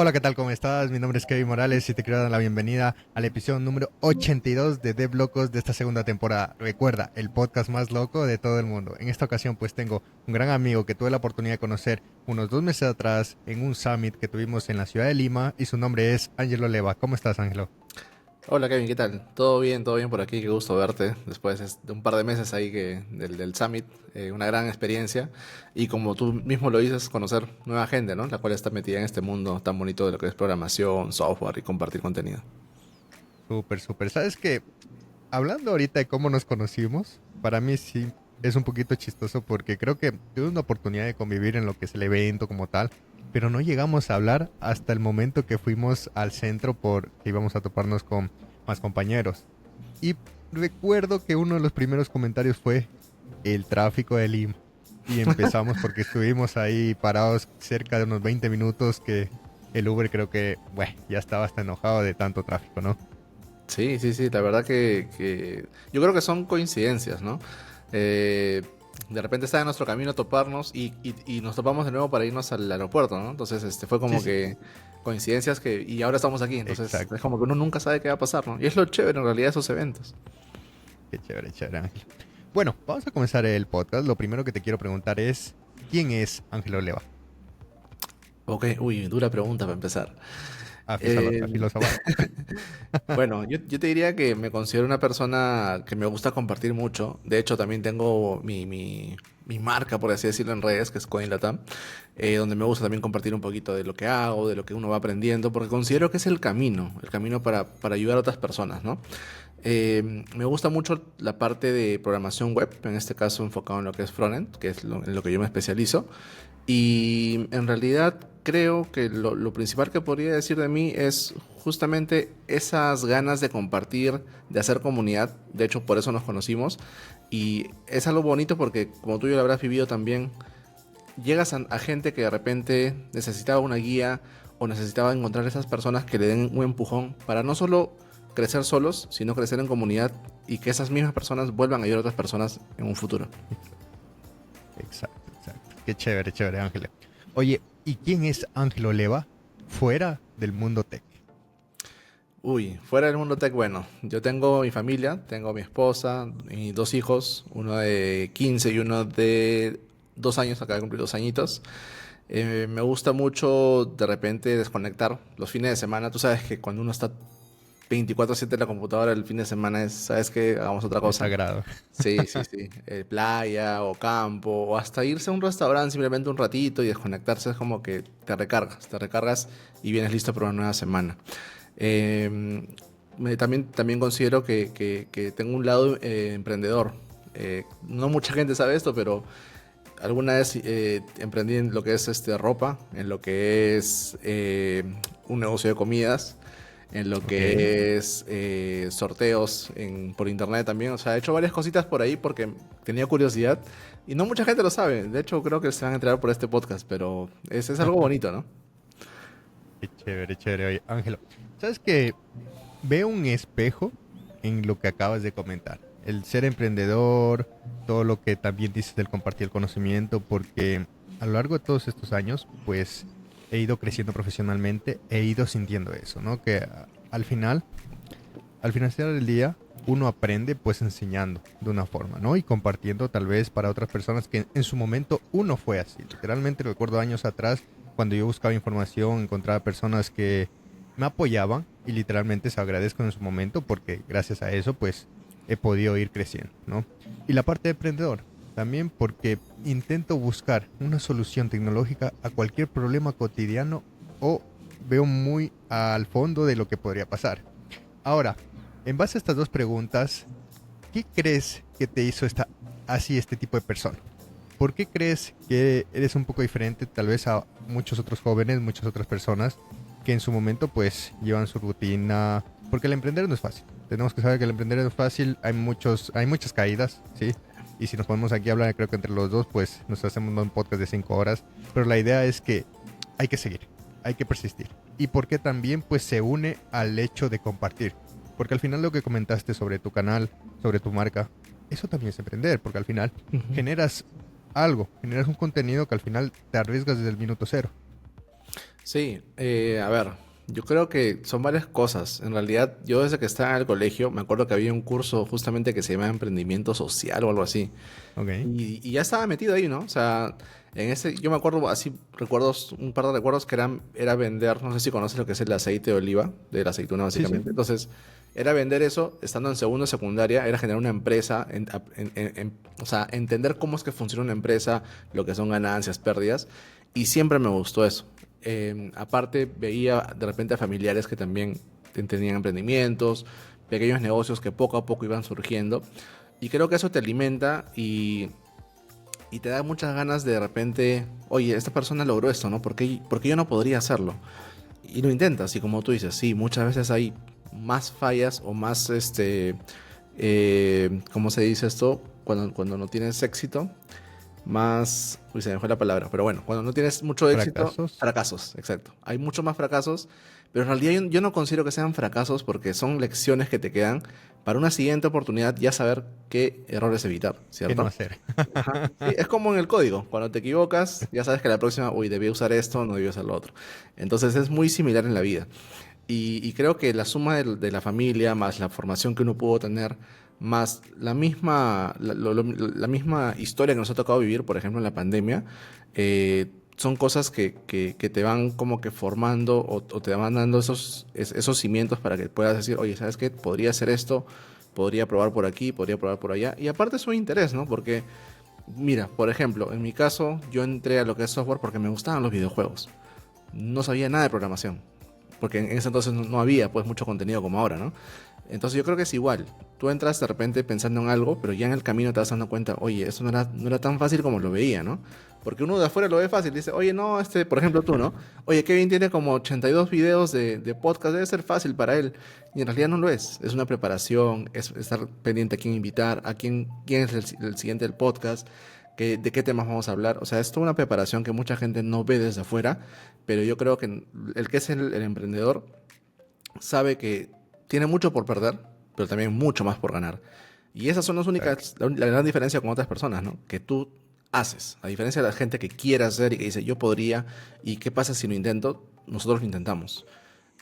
Hola, ¿qué tal? ¿Cómo estás? Mi nombre es Kevin Morales y te quiero dar la bienvenida al episodio número 82 de Dev Locos de esta segunda temporada. Recuerda, el podcast más loco de todo el mundo. En esta ocasión pues tengo un gran amigo que tuve la oportunidad de conocer unos 2 meses atrás en un summit que tuvimos en la ciudad de Lima y su nombre es Ángelo Leva. ¿Cómo estás, Ángelo? Hola Kevin, ¿qué tal? Todo bien por aquí, qué gusto verte después de un par de meses ahí del Summit, una gran experiencia y como tú mismo lo dices, conocer nueva gente, ¿no? La cual está metida en este mundo tan bonito de lo que es programación, software y compartir contenido. Súper, súper. ¿Sabes qué? Hablando ahorita de cómo nos conocimos, para mí sí es un poquito chistoso porque creo que tuve una oportunidad de convivir en lo que es el evento como tal, pero no llegamos a hablar hasta el momento que fuimos al centro porque íbamos a toparnos con más compañeros. Y recuerdo que uno de los primeros comentarios fue el tráfico de Lima. Y empezamos porque estuvimos ahí parados cerca de unos 20 minutos que el Uber creo que, bueno, ya estaba hasta enojado de tanto tráfico, ¿no? Sí, la verdad que yo creo que son coincidencias, ¿no? Eh, de repente está en nuestro camino toparnos y nos topamos de nuevo para irnos al aeropuerto, ¿no? Entonces fue Sí, como sí. que coincidencias y ahora estamos aquí, entonces es Exacto. como que uno nunca sabe qué va a pasar, ¿no? Y es lo chévere en realidad de esos eventos. Qué chévere, chévere, Ángel. Bueno, vamos a comenzar el podcast. Lo primero que te quiero preguntar es, ¿quién es Ángelo Leva? Ok, uy, dura pregunta para empezar. A Eh, filosofar. bueno, yo te diría que me considero una persona que me gusta compartir mucho. De hecho, también tengo mi marca, por así decirlo, en redes, que es CoinLatam, donde me gusta también compartir un poquito de lo que hago, de lo que uno va aprendiendo, porque considero que es el camino para ayudar a otras personas, ¿no? Me gusta mucho la parte de programación web, en este caso enfocado en lo que es frontend, que es en lo que yo me especializo. Y en realidad creo que lo principal que podría decir de mí es justamente esas ganas de compartir, de hacer comunidad. De hecho, por eso nos conocimos. Y es algo bonito porque, como tú ya lo habrás vivido también, llegas a gente que de repente necesitaba una guía o necesitaba encontrar esas personas que le den un empujón para no solo crecer solos, sino crecer en comunidad y que esas mismas personas vuelvan a ayudar a otras personas en un futuro. Exacto, exacto. Qué chévere, chévere, Ángelo. Oye, ¿y quién es Ángelo Leva fuera del mundo tech? Uy, fuera del mundo tech, bueno, yo tengo mi familia, tengo mi esposa y dos hijos, uno de 15 y uno de 2 años, acaba de cumplir 2 añitos. Me gusta mucho de repente desconectar los fines de semana. Tú sabes que cuando uno está 24/7 en la computadora el fin de semana es, ¿sabes qué? Hagamos otra Es cosa. sagrado. Sí. Playa o campo o hasta irse a un restaurante simplemente un ratito y desconectarse es como que te recargas y vienes listo para una nueva semana. Eh, también considero que tengo un lado emprendedor. No mucha gente sabe esto, pero alguna vez emprendí en lo que es ropa, en lo que es un negocio de comidas, en lo Ok. que es sorteos por internet también. O sea, he hecho varias cositas por ahí porque tenía curiosidad y no mucha gente lo sabe. De hecho, creo que se van a enterar por este podcast, pero es algo bonito, ¿no? Qué chévere, chévere. Oye, Ángelo, ¿sabes qué? Veo un espejo en lo que acabas de comentar. El ser emprendedor, todo lo que también dices del compartir el conocimiento, porque a lo largo de todos estos años, pues he ido creciendo profesionalmente, he ido sintiendo eso, ¿no? Que al finalizar el día, uno aprende pues enseñando de una forma, ¿no? Y compartiendo tal vez para otras personas que en su momento uno fue así. Literalmente recuerdo años atrás, cuando yo buscaba información, encontraba personas que me apoyaban y literalmente se agradezco en su momento porque gracias a eso pues he podido ir creciendo, ¿no? Y la parte de emprendedor, también porque intento buscar una solución tecnológica a cualquier problema cotidiano o veo muy al fondo de lo que podría pasar. Ahora, en base a estas dos preguntas, ¿qué crees que te hizo este tipo de persona? ¿Por qué crees que eres un poco diferente tal vez a muchos otros jóvenes, muchas otras personas que en su momento pues llevan su rutina? Porque el emprender no es fácil. Tenemos que saber que el emprender no es fácil, hay muchas caídas, ¿sí? Y si nos ponemos aquí a hablar, creo que entre los dos, pues nos hacemos un podcast de 5 horas. Pero la idea es que hay que seguir, hay que persistir. Y porque también pues se une al hecho de compartir. Porque al final lo que comentaste sobre tu canal, sobre tu marca, eso también es emprender, porque al final Ujú. generas algo, generas un contenido que al final te arriesgas desde el minuto cero. Sí, a ver, yo creo que son varias cosas. En realidad, yo desde que estaba en el colegio, me acuerdo que había un curso justamente que se llama Emprendimiento Social o algo así. Ok. Y ya estaba metido ahí, ¿no? O sea, en ese, yo me acuerdo así, recuerdos, un par de recuerdos que era vender, no sé si conoces lo que es el aceite de oliva, de la aceituna Sí, sí. básicamente. Entonces, era vender eso, estando en segundo de secundaria, era generar una empresa, o sea, entender cómo es que funciona una empresa, lo que son ganancias, pérdidas, y siempre me gustó eso. Aparte, veía de repente a familiares que también tenían emprendimientos, pequeños negocios que poco a poco iban surgiendo. Y creo que eso te alimenta y te da muchas ganas de repente, oye, esta persona logró esto, ¿no? ¿Por qué yo no podría hacerlo? Y lo intentas, y como tú dices, sí, muchas veces hay más fallas o más, ¿cómo se dice esto? Cuando no tienes éxito, más, uy, se me fue la palabra, pero bueno, cuando no tienes mucho éxito, Fracasos. fracasos, exacto. Hay mucho más fracasos, pero en realidad yo no considero que sean fracasos porque son lecciones que te quedan para una siguiente oportunidad ya saber qué errores evitar, ¿Qué no ¿cierto? hacer? Ajá. Sí, es como en el código, cuando te equivocas, ya sabes que la próxima, uy, debí usar esto, no debí usar lo otro. Entonces es muy similar en la vida. Y creo que la suma de la familia, más la formación que uno pudo tener, más la misma historia que nos ha tocado vivir, por ejemplo, en la pandemia, son cosas que te van como que formando o te van dando esos cimientos para que puedas decir, oye, ¿sabes qué? Podría hacer esto, podría probar por aquí, podría probar por allá. Y aparte es un interés, ¿no? Porque, mira, por ejemplo, en mi caso, yo entré a lo que es software porque me gustaban los videojuegos. No sabía nada de programación porque en ese entonces no había pues mucho contenido como ahora, ¿no? Entonces yo creo que es igual. Tú entras de repente pensando en algo, pero ya en el camino te vas dando cuenta, oye, eso no era tan fácil como lo veía, ¿no? Porque uno de afuera lo ve fácil, dice, oye, no, por ejemplo tú, ¿no? Oye, Kevin tiene como 82 videos de podcast, debe ser fácil para él. Y en realidad no lo es. Es una preparación, es estar pendiente a quién invitar, quién es el siguiente del podcast, de qué temas vamos a hablar. O sea, es toda una preparación que mucha gente no ve desde afuera, pero yo creo que el que es el emprendedor sabe que tiene mucho por perder, pero también mucho más por ganar. Y esas son las Exacto. únicas, la gran diferencia con otras personas, ¿no? Que tú haces. A diferencia de la gente que quiere hacer y que dice, yo podría, y qué pasa si lo intento, nosotros lo intentamos.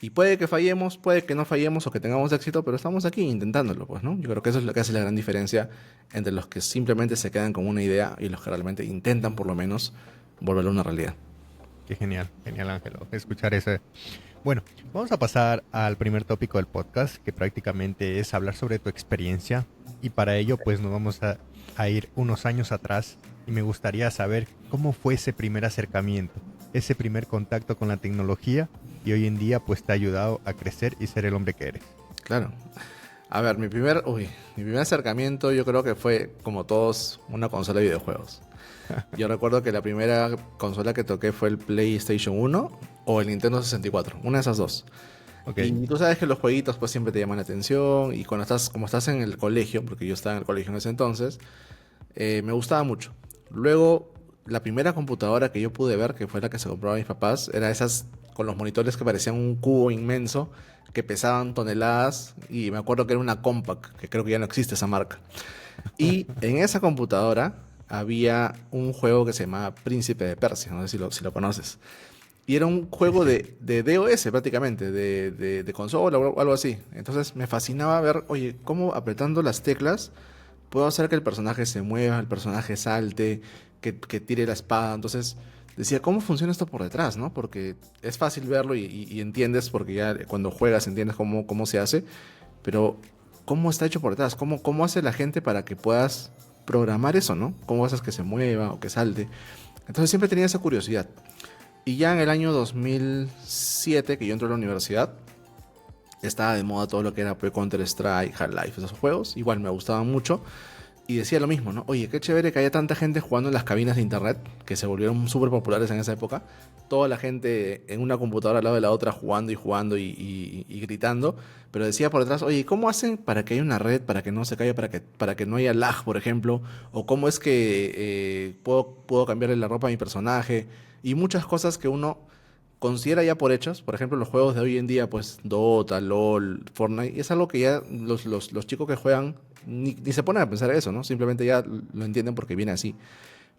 Y puede que fallemos, puede que no fallemos o que tengamos éxito, pero estamos aquí intentándolo, pues, ¿no? Yo creo que eso es lo que hace la gran diferencia entre los que simplemente se quedan con una idea y los que realmente intentan, por lo menos, volverlo una realidad. Qué genial, genial Ángelo, escuchar ese. Bueno, vamos a pasar al primer tópico del podcast, que prácticamente es hablar sobre tu experiencia. Y para ello, pues nos vamos a ir unos años atrás y me gustaría saber cómo fue ese primer acercamiento, ese primer contacto con la tecnología y hoy en día pues te ha ayudado a crecer y ser el hombre que eres. Claro. A ver, mi primer acercamiento yo creo que fue, como todos, una consola de videojuegos. Yo recuerdo que la primera consola que toqué fue el PlayStation 1 o el Nintendo 64, una de esas dos. Ok, Y tú sabes que los jueguitos pues siempre te llaman la atención y como estás en el colegio, porque yo estaba en el colegio en ese entonces, me gustaba mucho. Luego, la primera computadora que yo pude ver, que fue la que se compraron mis papás, era esas con los monitores que parecían un cubo inmenso, que pesaban toneladas, y me acuerdo que era una Compaq, que creo que ya no existe esa marca. Y en esa computadora había un juego que se llamaba Príncipe de Persia, no sé si lo conoces. Y era un sí, juego sí. de DOS prácticamente, de consola o algo así. Entonces me fascinaba ver, oye, cómo apretando las teclas puedo hacer que el personaje se mueva, el personaje salte, que tire la espada. Entonces decía, ¿cómo funciona esto por detrás, no? Porque es fácil verlo y entiendes, porque ya cuando juegas entiendes cómo se hace, pero ¿cómo está hecho por detrás? ¿Cómo hace la gente para que puedas programar eso, no? ¿Cómo haces que se mueva o que salte? Entonces siempre tenía esa curiosidad. Y ya en el año 2007, que yo entré a la universidad, estaba de moda todo lo que era pues, Counter-Strike, Half-Life, esos juegos. Igual me gustaban mucho. Y decía lo mismo, ¿no? Oye, qué chévere que haya tanta gente jugando en las cabinas de internet, que se volvieron súper populares en esa época. Toda la gente en una computadora al lado de la otra jugando y jugando y gritando. Pero decía por detrás, oye, ¿cómo hacen para que haya una red, para que no se caiga, para que no haya lag, por ejemplo? ¿O cómo es que puedo cambiarle la ropa a mi personaje? Y muchas cosas que uno considera ya por hechos, por ejemplo, los juegos de hoy en día, pues Dota, LOL, Fortnite, y es algo que ya los chicos que juegan ni se ponen a pensar eso, ¿no? Simplemente ya lo entienden porque viene así.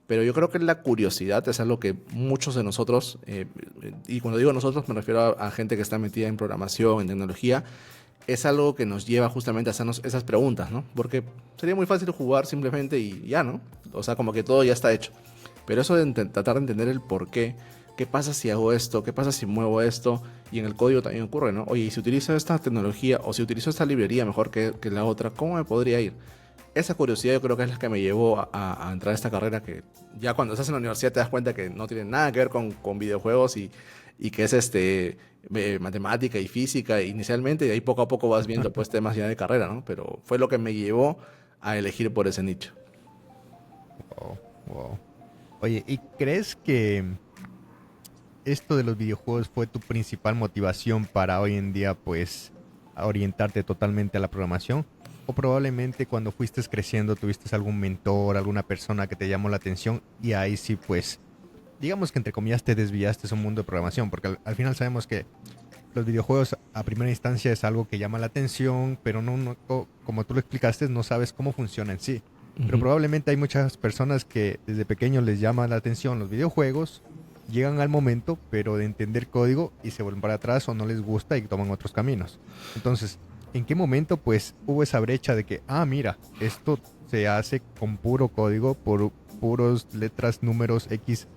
pero yo creo que la curiosidad es algo que muchos de nosotros, y cuando digo nosotros me refiero a gente que está metida en programación, en tecnología, es algo que nos lleva justamente a hacernos esas preguntas, ¿no? Porque sería muy fácil jugar simplemente y ya, ¿no? O sea, como que todo ya está hecho. Pero eso de tratar de entender el por qué, qué pasa si hago esto, qué pasa si muevo esto, y en el código también ocurre, ¿no? Oye, y si utilizo esta tecnología o si utilizo esta librería mejor que la otra, ¿cómo me podría ir? Esa curiosidad yo creo que es la que me llevó a entrar a esta carrera que ya cuando estás en la universidad te das cuenta que no tiene nada que ver con videojuegos y que es matemática y física inicialmente, y ahí poco a poco vas viendo pues temas ya de carrera, ¿no? Pero fue lo que me llevó a elegir por ese nicho. Wow, wow. Oye, ¿y crees que esto de los videojuegos fue tu principal motivación para hoy en día, pues, a orientarte totalmente a la programación? ¿O probablemente cuando fuiste creciendo tuviste algún mentor, alguna persona que te llamó la atención y ahí sí, pues, digamos que entre comillas te desviaste a un mundo de programación? Porque al final sabemos que los videojuegos a primera instancia es algo que llama la atención, pero como tú lo explicaste, no sabes cómo funciona en sí. Pero Ujú. probablemente hay muchas personas que desde pequeños les llama la atención los videojuegos, llegan al momento, pero de entender código y se vuelven para atrás o no les gusta y toman otros caminos. Entonces, ¿en qué momento pues hubo esa brecha de que, mira, esto se hace con puro código, por puros letras, números, X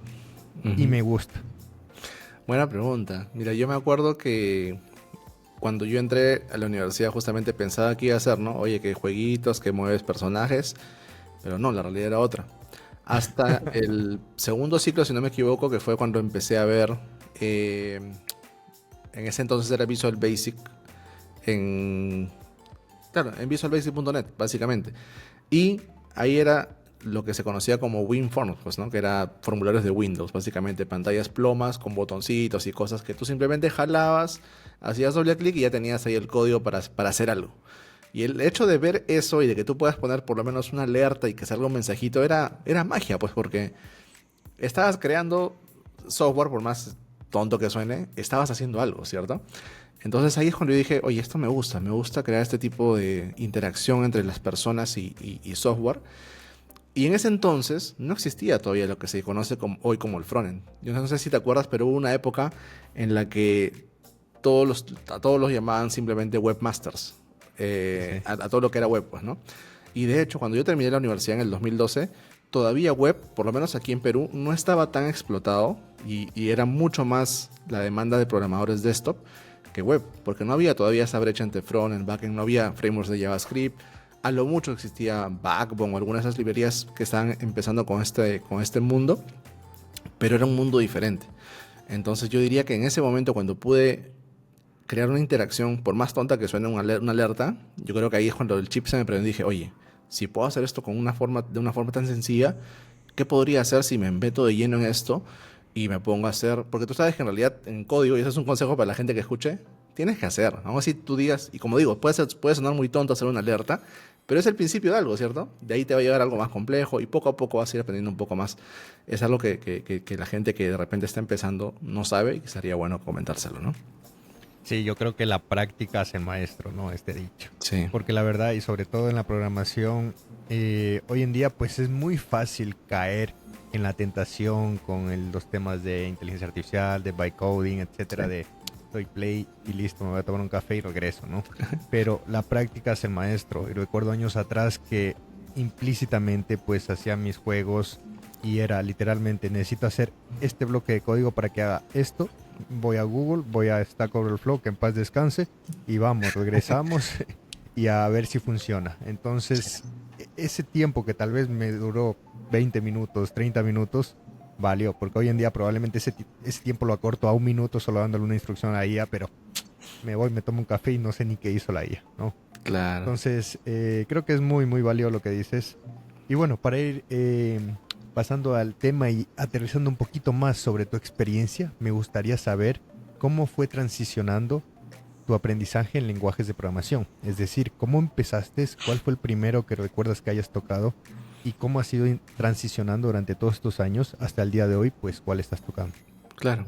y Ujú. me gusta? Buena pregunta. Mira, yo me acuerdo que cuando yo entré a la universidad justamente pensaba que iba a hacer, ¿no? Oye, que jueguitos, que mueves personajes, pero no, la realidad era otra. Hasta el segundo ciclo, si no me equivoco, que fue cuando empecé a ver, eh, en ese entonces era Visual Basic, en, claro, en visualbasic.net, básicamente. Y ahí era lo que se conocía como WinForms, pues, ¿no? Que era formularios de Windows, básicamente pantallas plomas con botoncitos y cosas que tú simplemente jalabas, hacías doble clic y ya tenías ahí el código para hacer algo. Y el hecho de ver eso y de que tú puedas poner por lo menos una alerta y que salga un mensajito era magia, pues porque estabas creando software, por más tonto que suene, estabas haciendo algo, ¿cierto? Entonces ahí es cuando yo dije, oye, esto me gusta crear este tipo de interacción entre las personas y software. Y en ese entonces no existía todavía lo que se conoce hoy como el frontend. Yo no sé si te acuerdas, pero hubo una época en la que a todos los llamaban simplemente webmasters, Sí, sí. a todo lo que era web, pues, ¿no? Y de hecho, cuando yo terminé la universidad en el 2012, todavía web, por lo menos aquí en Perú, no estaba tan explotado y era mucho más la demanda de programadores desktop que web, porque no había todavía esa brecha entre front y backend, no había frameworks de JavaScript, a lo mucho existía Backbone o algunas de esas librerías que estaban empezando con este mundo, pero era un mundo diferente. Entonces yo diría que en ese momento cuando pude crear una interacción, por más tonta que suene una alerta, yo creo que ahí es cuando el chip se me prendió y dije, oye, si puedo hacer esto de una forma tan sencilla, ¿qué podría hacer si me meto de lleno en esto y me pongo a hacer? Porque tú sabes que en realidad en código, y ese es un consejo para la gente que escuche, tienes que hacer. Aún así tú digas, y como digo, puede sonar muy tonto hacer una alerta, pero es el principio de algo, ¿cierto? De ahí te va a llegar algo más complejo y poco a poco vas a ir aprendiendo un poco más. Es algo que la gente que de repente está empezando no sabe y que sería bueno comentárselo, ¿no? Sí, yo creo que la práctica hace el maestro, ¿no? Este dicho. Sí. Porque la verdad, y sobre todo en la programación, hoy en día pues es muy fácil caer en la tentación con los temas de inteligencia artificial, de bytecoding, Sí. etcétera, de doy play y listo, me voy a tomar un café y regreso, ¿no? Pero la práctica hace el maestro. Y recuerdo años atrás que implícitamente pues hacía mis juegos y era literalmente necesito hacer este bloque de código para que haga esto. Voy a Google, voy a Stack Overflow, que en paz descanse, y vamos, regresamos y a ver si funciona. Entonces, ese tiempo que tal vez me duró 20 minutos, 30 minutos, valió, porque hoy en día probablemente ese tiempo lo acorto a un minuto solo dándole una instrucción a la IA, pero me voy, me tomo un café y no sé ni qué hizo la IA, ¿no? Claro. Entonces, creo que es muy, muy válido lo que dices. Y bueno, para ir pasando al tema y aterrizando un poquito más sobre tu experiencia, me gustaría saber cómo fue transicionando tu aprendizaje en lenguajes de programación. Es decir, cómo empezaste, cuál fue el primero que recuerdas que hayas tocado y cómo has ido transicionando durante todos estos años hasta el día de hoy, pues cuál estás tocando. Claro.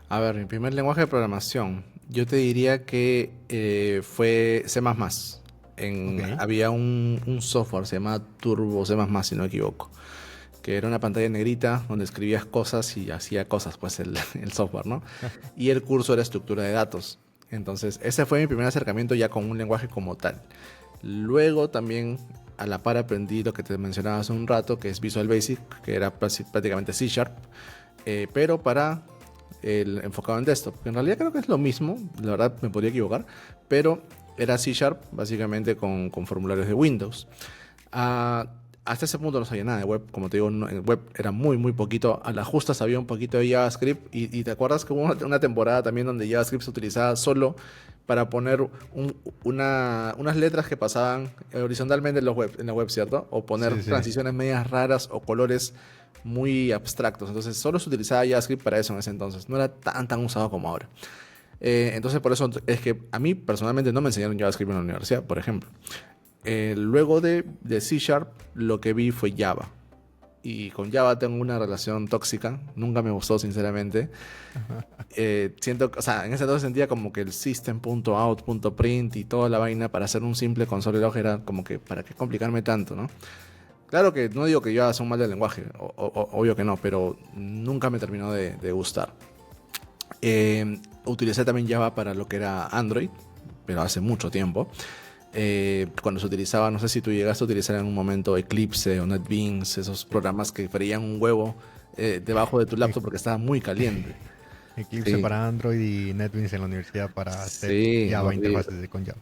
A ver, mi primer lenguaje de programación, yo te diría que fue C++. Ok, Había un software, se llama Turbo C++, si no me equivoco, que era una pantalla negrita donde escribías cosas y hacía cosas, pues el software, ¿no? Y el curso era estructura de datos. Entonces, ese fue mi primer acercamiento ya con un lenguaje como tal. Luego también a la par aprendí lo que te mencionaba hace un rato, que es Visual Basic, que era prácticamente C Sharp, pero para enfocado en desktop. En realidad creo que es lo mismo, la verdad me podría equivocar, pero era C Sharp básicamente con formularios de Windows. Hasta ese punto no sabía nada de web, como te digo, en web era muy poquito, a la justa sabía un poquito de JavaScript y te acuerdas que hubo una temporada también donde JavaScript se utilizaba solo para poner unas letras que pasaban horizontalmente en la web, ¿cierto? O poner Sí, sí. transiciones medias raras o colores muy abstractos. Entonces solo se utilizaba JavaScript para eso en ese entonces, no era tan usado como ahora. Entonces por eso es que a mí personalmente no me enseñaron JavaScript en la universidad, por ejemplo. Luego de C Sharp lo que vi fue Java. Y con Java tengo una relación tóxica. Nunca me gustó, sinceramente. Siento, o sea, en ese entonces sentía como que el system.out.print y toda la vaina para hacer un simple console log era como que, ¿para qué complicarme tanto, no? Claro que no digo que Java sea un mal de lenguaje, obvio que no, pero nunca me terminó de gustar. Utilicé también Java para lo que era Android, pero hace mucho tiempo. Cuando se utilizaba, no sé si tú llegaste a utilizar en un momento Eclipse o NetBeans, esos programas que freían un huevo debajo de tu laptop porque estaba muy caliente. Eclipse Sí, para Android y NetBeans en la universidad para hacer sí, Java horrible, interfaces con Java.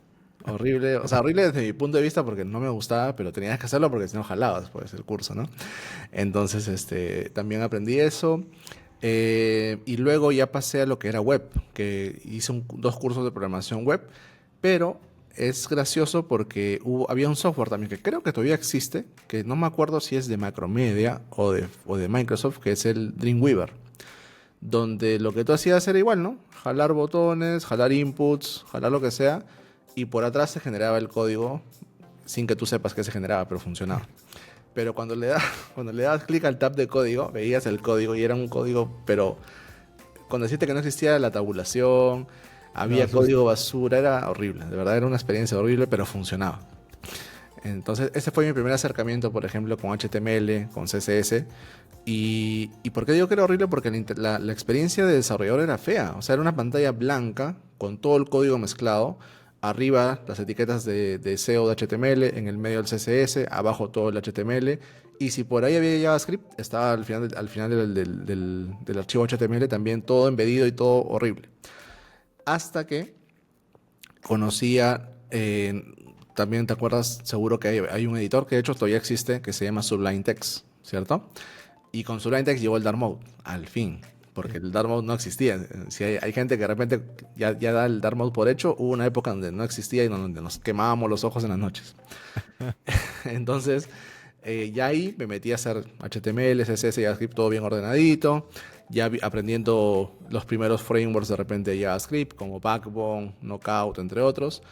horrible, o sea, horrible desde mi punto de vista porque no me gustaba, pero tenías que hacerlo porque si no jalabas pues el curso, ¿no? Entonces, también aprendí eso. Y luego ya pasé a lo que era web, que hice dos cursos de programación web, pero es gracioso porque había un software también que creo que todavía existe, que no me acuerdo si es de Macromedia o de Microsoft, que es el Dreamweaver, donde lo que tú hacías era igual, ¿no? Jalar botones, jalar inputs, jalar lo que sea, y por atrás se generaba el código sin que tú sepas que se generaba, pero funcionaba. Pero cuando le dabas clic al tab de código, veías el código y era un código, pero con decirte que no existía la tabulación, Daba había susto. código basura, era horrible. De verdad era una experiencia horrible, pero funcionaba. Entonces, ese fue mi primer acercamiento, por ejemplo, con HTML, con CSS. ¿Y por qué digo que era horrible? Porque la experiencia de desarrollador era fea. O sea, era una pantalla blanca con todo el código mezclado. Arriba las etiquetas de SEO de HTML, en el medio el CSS, abajo todo el HTML. Y si por ahí había JavaScript, estaba al final del archivo HTML también todo embedido y todo horrible. Hasta que conocía, también te acuerdas, seguro que hay un editor que de hecho todavía existe, que se llama Sublime Text, ¿cierto? Y con Sublime Text llegó el Dark Mode, al fin, porque Sí. el Dark Mode no existía. Si hay gente que de repente ya da el Dark Mode por hecho, hubo una época donde no existía y donde nos quemábamos los ojos en las noches. Entonces, ya ahí me metí a hacer HTML, CSS, JavaScript, todo bien ordenadito. Ya aprendiendo los primeros frameworks de repente de JavaScript, como Backbone, Knockout, entre otros.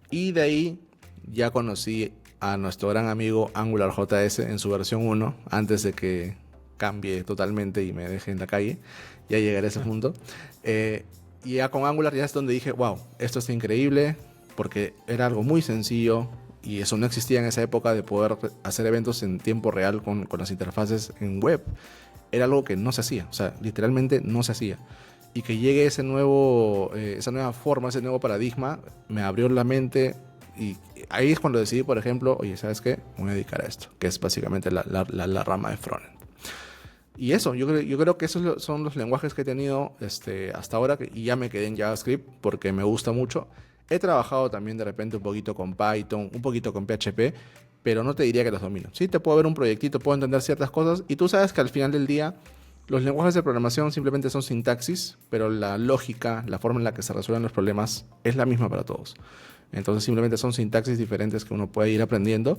Y de ahí ya conocí a nuestro gran amigo AngularJS en su versión 1, antes de que cambie totalmente y me deje en la calle. Ya llegaré a ese punto. Y ya con Angular ya es donde dije, wow, esto está increíble, porque era algo muy sencillo, y eso no existía en esa época de poder hacer eventos en tiempo real con las interfaces en web. Era algo que no se hacía, o sea, literalmente no se hacía. Y que llegue esa nueva forma, ese nuevo paradigma, me abrió la mente. Y ahí es cuando decidí, por ejemplo, oye, ¿sabes qué? Me voy a dedicar a esto, que es básicamente la rama de frontend. Y eso, yo creo que esos son los lenguajes que he tenido hasta ahora, y ya me quedé en JavaScript porque me gusta mucho. He trabajado también de repente un poquito con Python, un poquito con PHP, pero no te diría que los domino. Sí, te puedo ver un proyectito, puedo entender ciertas cosas, y tú sabes que al final del día los lenguajes de programación simplemente son sintaxis, pero la lógica, la forma en la que se resuelven los problemas es la misma para todos. Entonces simplemente son sintaxis diferentes que uno puede ir aprendiendo,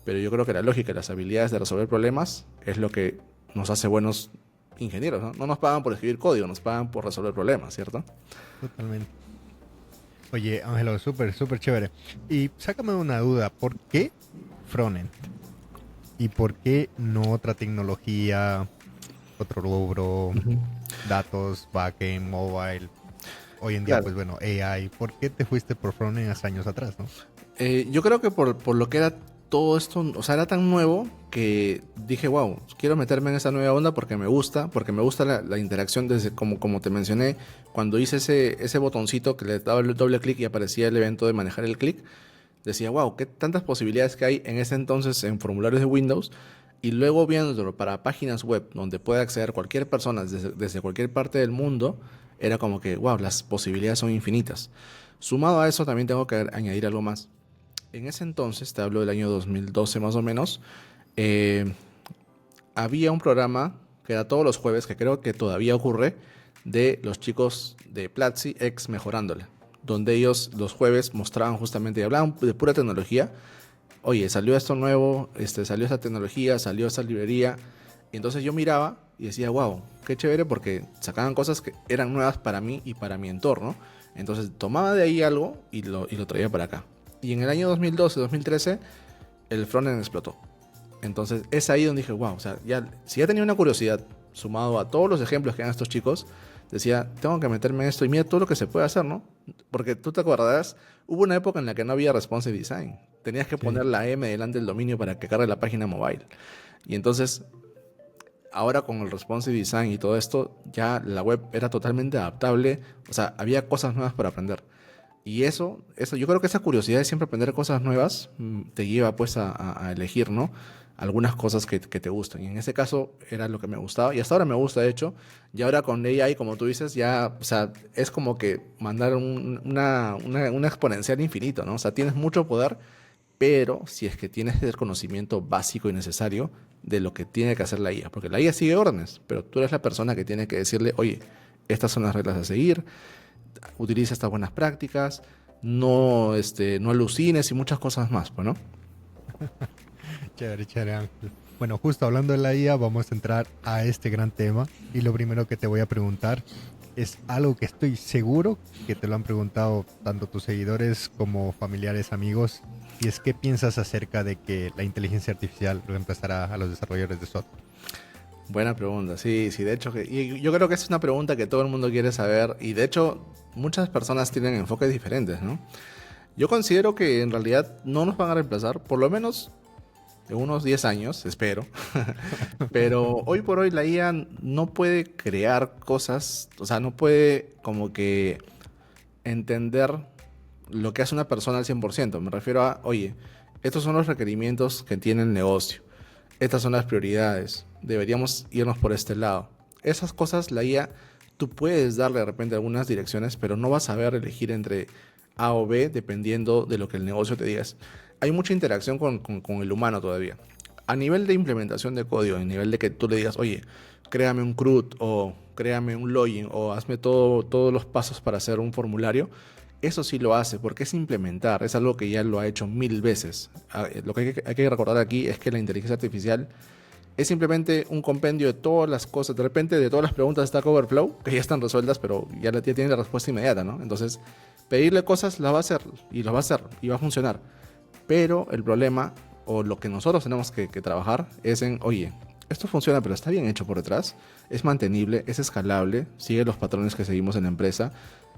pero yo creo que la lógica y las habilidades de resolver problemas es lo que nos hace buenos ingenieros, ¿no? No nos pagan por escribir código, nos pagan por resolver problemas, ¿cierto? Totalmente. Oye, Ángelo, súper chévere. Y sácame una duda, ¿por qué frontend? ¿Y por qué no otra tecnología, otro rubro, Ujú. datos, backend, mobile? Hoy en día, Claro. pues bueno, AI. ¿Por qué te fuiste por frontend hace años atrás, no? Yo creo que por lo que era todo esto, o sea, era tan nuevo que dije, wow, quiero meterme en esa nueva onda porque me gusta la interacción desde, como te mencioné, cuando hice ese botoncito que le daba el doble clic y aparecía el evento de manejar el clic, decía, wow, qué tantas posibilidades que hay en ese entonces en formularios de Windows, y luego viéndolo para páginas web donde puede acceder cualquier persona desde cualquier parte del mundo, era como que, wow, las posibilidades son infinitas. Sumado a eso, también tengo que añadir algo más. En ese entonces, te hablo del año 2012 más o menos, eh, había un programa que era todos los jueves, que creo que todavía ocurre, de los chicos de Platzi ex Mejorándola, donde ellos los jueves mostraban justamente, y hablaban de pura tecnología. Oye, salió esto nuevo, salió esa tecnología, salió esa librería. Y entonces yo miraba y decía, wow, qué chévere, porque sacaban cosas que eran nuevas para mí y para mi entorno. Entonces tomaba de ahí algo y lo traía para acá. Y en el año 2012-2013 el frontend explotó. Entonces es ahí donde dije, wow, o sea, si ya tenía una curiosidad, sumado a todos los ejemplos que dan estos chicos, decía, tengo que meterme en esto y mira todo lo que se puede hacer, ¿no? Porque tú te acordarás, hubo una época en la que no había responsive design. Tenías que Sí. poner la M delante del dominio para que cargue la página mobile. Y entonces, ahora con el responsive design y todo esto, ya la web era totalmente adaptable. O sea, había cosas nuevas para aprender. Y eso, yo creo que esa curiosidad de siempre aprender cosas nuevas te lleva pues a elegir, ¿no? Algunas cosas que te gustan. Y en ese caso era lo que me gustaba. Y hasta ahora me gusta, de hecho. Y ahora con AI, como tú dices, ya, o sea, es como que mandar una exponencial infinito, ¿no? O sea, tienes mucho poder, pero si es que tienes el conocimiento básico y necesario de lo que tiene que hacer la IA. Porque la IA sigue órdenes, pero tú eres la persona que tiene que decirle, oye, estas son las reglas a seguir, utiliza estas buenas prácticas, no alucines y muchas cosas más, pues, ¿no? Chévere, chévere, Ángel. Bueno, justo hablando de la IA, vamos a entrar a este gran tema. Y lo primero que te voy a preguntar es algo que estoy seguro que te lo han preguntado tanto tus seguidores como familiares, amigos. Y es, ¿qué piensas acerca de que la inteligencia artificial reemplazará a los desarrolladores de software? Buena pregunta, sí, sí, de hecho, y yo creo que es una pregunta que todo el mundo quiere saber y de hecho muchas personas tienen enfoques diferentes, ¿no? Yo considero que en realidad no nos van a reemplazar, por lo menos en unos 10 años, espero. Pero hoy por hoy la IA no puede crear cosas, o sea, no puede como que entender lo que hace una persona al 100%. Me refiero a, oye, estos son los requerimientos que tiene el negocio. Estas son las prioridades. Deberíamos irnos por este lado. Esas cosas la IA, tú puedes darle de repente algunas direcciones, pero no vas a saber elegir entre A o B dependiendo de lo que el negocio te diga. Hay mucha interacción con el humano todavía. A nivel de implementación de código, a nivel de que tú le digas, oye, créame un CRUD o créame un login o hazme todos los pasos para hacer un formulario, eso sí lo hace, porque es implementar, es algo que ya lo ha hecho 1000 veces. Lo que hay que recordar aquí es que la inteligencia artificial es simplemente un compendio de todas las cosas, de repente de todas las preguntas de Stack Overflow, que ya están resueltas, pero ya tiene la respuesta inmediata, ¿no? Entonces, pedirle cosas las va a hacer, y lo va a hacer, y va a funcionar. Pero el problema, o lo que nosotros tenemos que trabajar, es en, oye, esto funciona, pero está bien hecho por detrás, es mantenible, es escalable, sigue los patrones que seguimos en la empresa,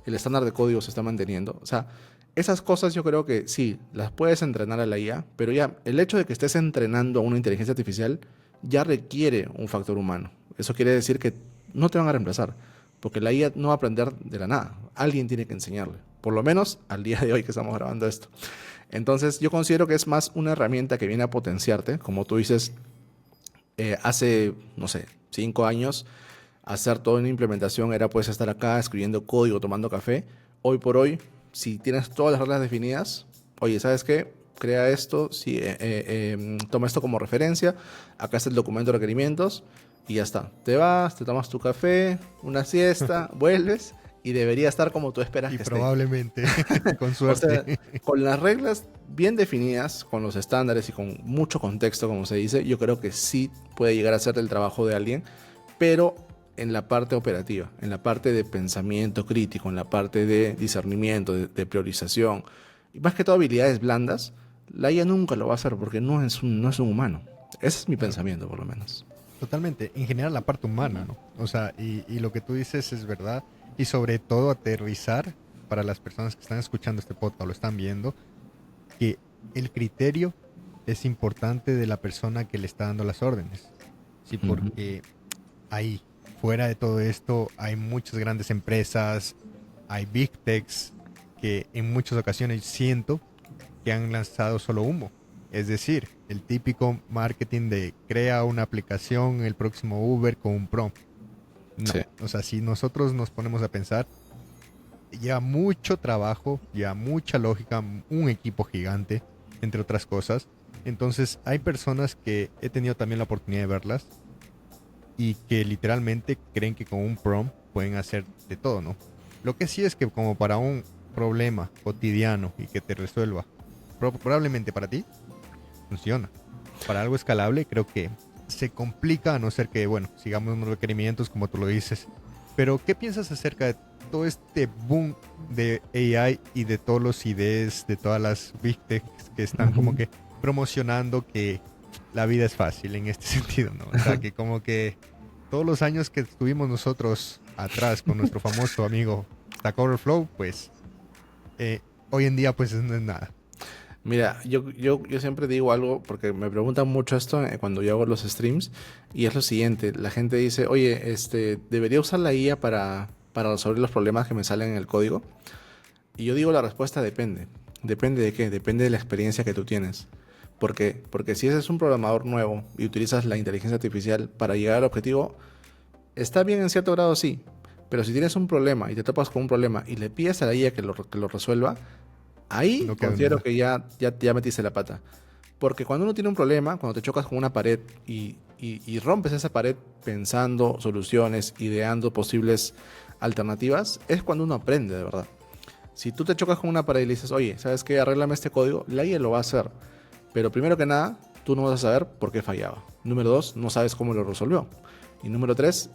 el estándar de código se está manteniendo. O sea, esas cosas yo creo que sí, las puedes entrenar a la IA, pero ya el hecho de que estés entrenando a una inteligencia artificial ya requiere un factor humano. Eso quiere decir que no te van a reemplazar, porque la IA no va a aprender de la nada. Alguien tiene que enseñarle, por lo menos al día de hoy que estamos grabando esto. Entonces yo considero que es más una herramienta que viene a potenciarte, como tú dices, hace, no sé, 5 años, hacer toda una implementación era pues estar acá escribiendo código, tomando café. Hoy por hoy, si tienes todas las reglas definidas, oye, ¿sabes qué? Crea esto, sí, toma esto como referencia, acá está el documento de requerimientos y ya está. Te vas, te tomas tu café, una siesta, vuelves y debería estar como tú esperas Y que esté. probablemente, con O sea, suerte. con las reglas bien definidas, con los estándares y con mucho contexto, como se dice, yo creo que sí puede llegar a ser el trabajo de alguien, pero en la parte operativa, en la parte de pensamiento crítico, en la parte de discernimiento, de priorización, y más que todo habilidades blandas, la IA nunca lo va a hacer porque no es un humano. Ese es mi Claro. pensamiento, por lo menos. Totalmente, en general la parte humana, ¿no? O sea, y lo que tú dices es verdad, y sobre todo aterrizar para las personas que están escuchando este podcast o lo están viendo, que el criterio es importante de la persona que le está dando las órdenes. Sí, Ujú. porque ahí, fuera de todo esto, hay muchas grandes empresas, hay big techs que en muchas ocasiones siento que han lanzado solo humo. Es decir, el típico marketing de crea una aplicación, el próximo Uber con un prompt. No, Sí. o sea, si nosotros nos ponemos a pensar, lleva mucho trabajo, lleva mucha lógica, un equipo gigante, entre otras cosas. Entonces, hay personas que he tenido también la oportunidad de verlas y que literalmente creen que con un prompt pueden hacer de todo, ¿no? Lo que sí es que como para un problema cotidiano y que te resuelva, probablemente para ti, funciona. Para algo escalable creo que se complica a no ser que, bueno, sigamos unos requerimientos como tú lo dices. Pero, ¿qué piensas acerca de todo este boom de AI y de todos los IDs, de todas las big techs que están como Ujú. que promocionando que la vida es fácil en este sentido, ¿no? O sea, que como que todos los años que estuvimos nosotros atrás con nuestro famoso amigo Stack Overflow, pues eh, hoy en día pues no es nada. Mira, yo siempre digo algo porque me preguntan mucho esto cuando yo hago los streams y es lo siguiente, la gente dice, oye, ¿debería usar la IA para resolver los problemas que me salen en el código? Y yo digo la respuesta depende. ¿Depende de qué? Depende de la experiencia que tú tienes. ¿Por qué? Porque si eres un programador nuevo y utilizas la inteligencia artificial para llegar al objetivo, está bien en cierto grado, sí. Pero si tienes un problema y te topas con un problema y le pides a la IA que lo resuelva, ahí No queda considero nada. que ya metiste la pata. Porque cuando uno tiene un problema, cuando te chocas con una pared y rompes esa pared pensando soluciones, ideando posibles alternativas, es cuando uno aprende de verdad. Si tú te chocas con una pared y le dices, oye, ¿sabes qué? Arréglame este código, la IA lo va a hacer. Pero primero que nada, tú no vas a saber por qué fallaba. Número dos, no sabes cómo lo resolvió. Y número tres,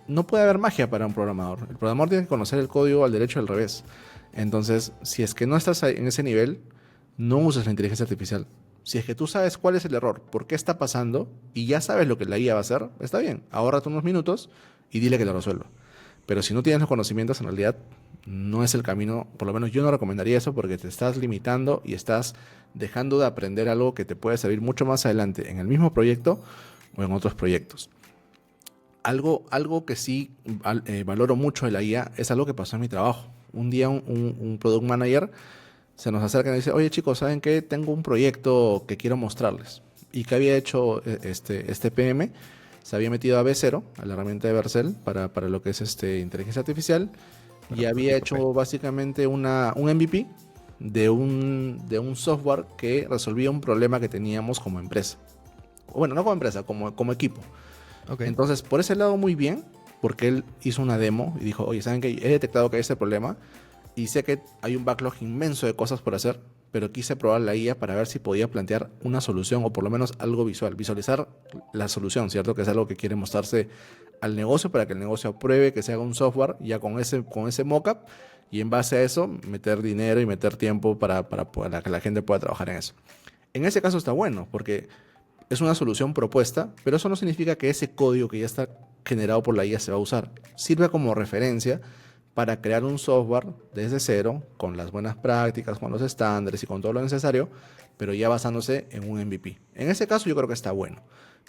no puede haber magia para un programador. El programador tiene que conocer el código al derecho y al revés. Entonces, si es que no estás en ese nivel, no uses la inteligencia artificial. Si es que tú sabes cuál es el error, por qué está pasando y ya sabes lo que la IA va a hacer, está bien. Ahórrate unos minutos y dile que lo resuelva. Pero si no tienes los conocimientos, en realidad no es el camino. Por lo menos yo no recomendaría eso porque te estás limitando y estás dejando de aprender algo que te puede servir mucho más adelante en el mismo proyecto o en otros proyectos. Algo que sí valoro mucho de la IA es algo que pasó en mi trabajo. Un día un product manager se nos acerca y nos dice, oye chicos, ¿saben qué? Tengo un proyecto que quiero mostrarles. ¿Y que había hecho este PM? Se había metido a B0, a la herramienta de Vercel, para lo que es inteligencia artificial, Para y había prototipo P. hecho básicamente un MVP de un software que resolvía un problema que teníamos como empresa. Bueno, no como empresa, como equipo. Ok. Entonces, por ese lado, muy bien, porque él hizo una demo y dijo, oye, ¿saben qué? He detectado que hay este problema y sé que hay un backlog inmenso de cosas por hacer, pero quise probar la IA para ver si podía plantear una solución o por lo menos algo visual, visualizar la solución, ¿cierto? Que es algo que quiere mostrarse al negocio para que el negocio apruebe que se haga un software ya con ese mockup y en base a eso meter dinero y meter tiempo para que la gente pueda trabajar en eso. En ese caso está bueno, porque es una solución propuesta, pero eso no significa que ese código que ya está generado por la IA se va a usar. Sirve como referencia para crear un software desde cero, con las buenas prácticas, con los estándares y con todo lo necesario, pero ya basándose en un MVP. En ese caso yo creo que está bueno.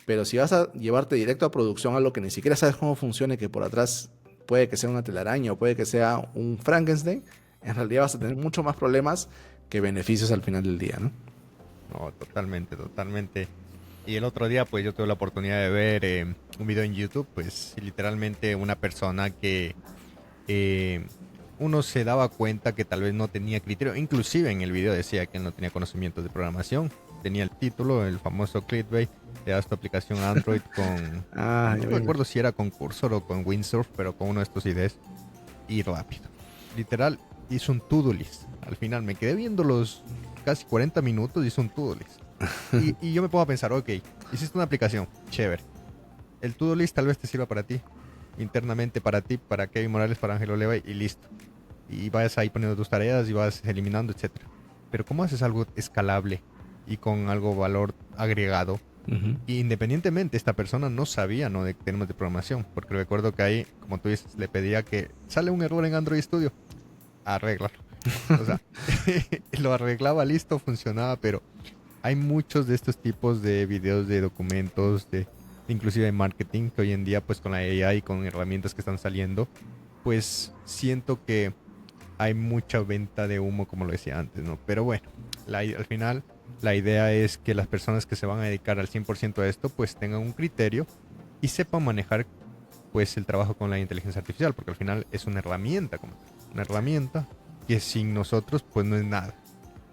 Pero si vas a llevarte directo a producción algo que ni siquiera sabes cómo funciona y que por atrás puede que sea una telaraña o puede que sea un Frankenstein, en realidad vas a tener mucho más problemas que beneficios al final del día, ¿no? No, totalmente, totalmente. Y el otro día, pues yo tuve la oportunidad de ver un video en YouTube, pues literalmente una persona que eh, uno se daba cuenta que tal vez no tenía criterio. Inclusive en el video decía que él no tenía conocimientos de programación. Tenía el título, el famoso clickbait, te das tu aplicación a Android con... Ah, No ya me recuerdo si era con Cursor o con Windsurf, pero con uno de estos IDs. Y rápido. Literal, hizo un to-do list. Al final me quedé viendo los casi 40 minutos y hizo un to-do list. Y yo me pongo a pensar, ok, hiciste una aplicación, chévere. El to-do list tal vez te sirva para ti, internamente para ti, para Kevin Morales, para Ángel Oleva y listo. Y vayas ahí poniendo tus tareas y vas eliminando, etcétera. Pero ¿cómo haces algo escalable y con algo valor agregado? Ujú. Y independientemente, esta persona no sabía, ¿no?, de temas de programación, porque recuerdo que ahí, como tú dices, le pedía que sale un error en Android Studio, arréglalo. O sea, lo arreglaba, listo, funcionaba, pero hay muchos de estos tipos de videos, de documentos, de inclusive de marketing, que hoy en día pues con la AI y con herramientas que están saliendo, pues siento que hay mucha venta de humo, como lo decía antes, ¿no? Pero bueno, al final la idea es que las personas que se van a dedicar al 100% a esto, pues tengan un criterio y sepan manejar pues el trabajo con la inteligencia artificial, porque al final es una herramienta, como tal, una herramienta que sin nosotros pues no es nada.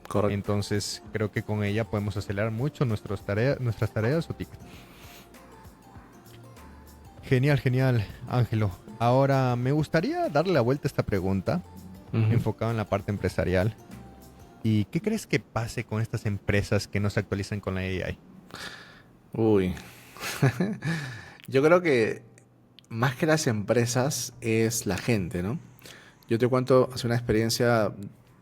Correcto. Entonces creo que con ella podemos acelerar mucho nuestras tareas o tickets. Genial, genial, Ángelo. Ahora me gustaría darle la vuelta a esta pregunta, Ujú. enfocado en la parte empresarial. ¿Y qué crees que pase con estas empresas que no se actualizan con la AI? Uy. Yo creo que más que las empresas es la gente, ¿no? Yo te cuento, hace una experiencia,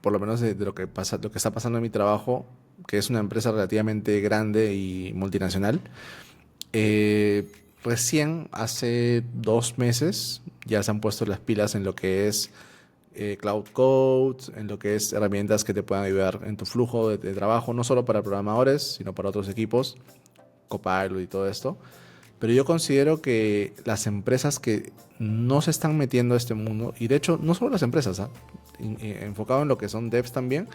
por lo menos de lo que pasa, lo que está pasando en mi trabajo, que es una empresa relativamente grande y multinacional. Recién, hace 2 meses, ya se han puesto las pilas en lo que es Cloud Code, en lo que es herramientas que te puedan ayudar en tu flujo de trabajo, no solo para programadores, sino para otros equipos, Copilot y todo esto. Pero yo considero que las empresas que no se están metiendo a este mundo, y de hecho no solo las empresas, ¿ah? Enfocado en lo que son devs también,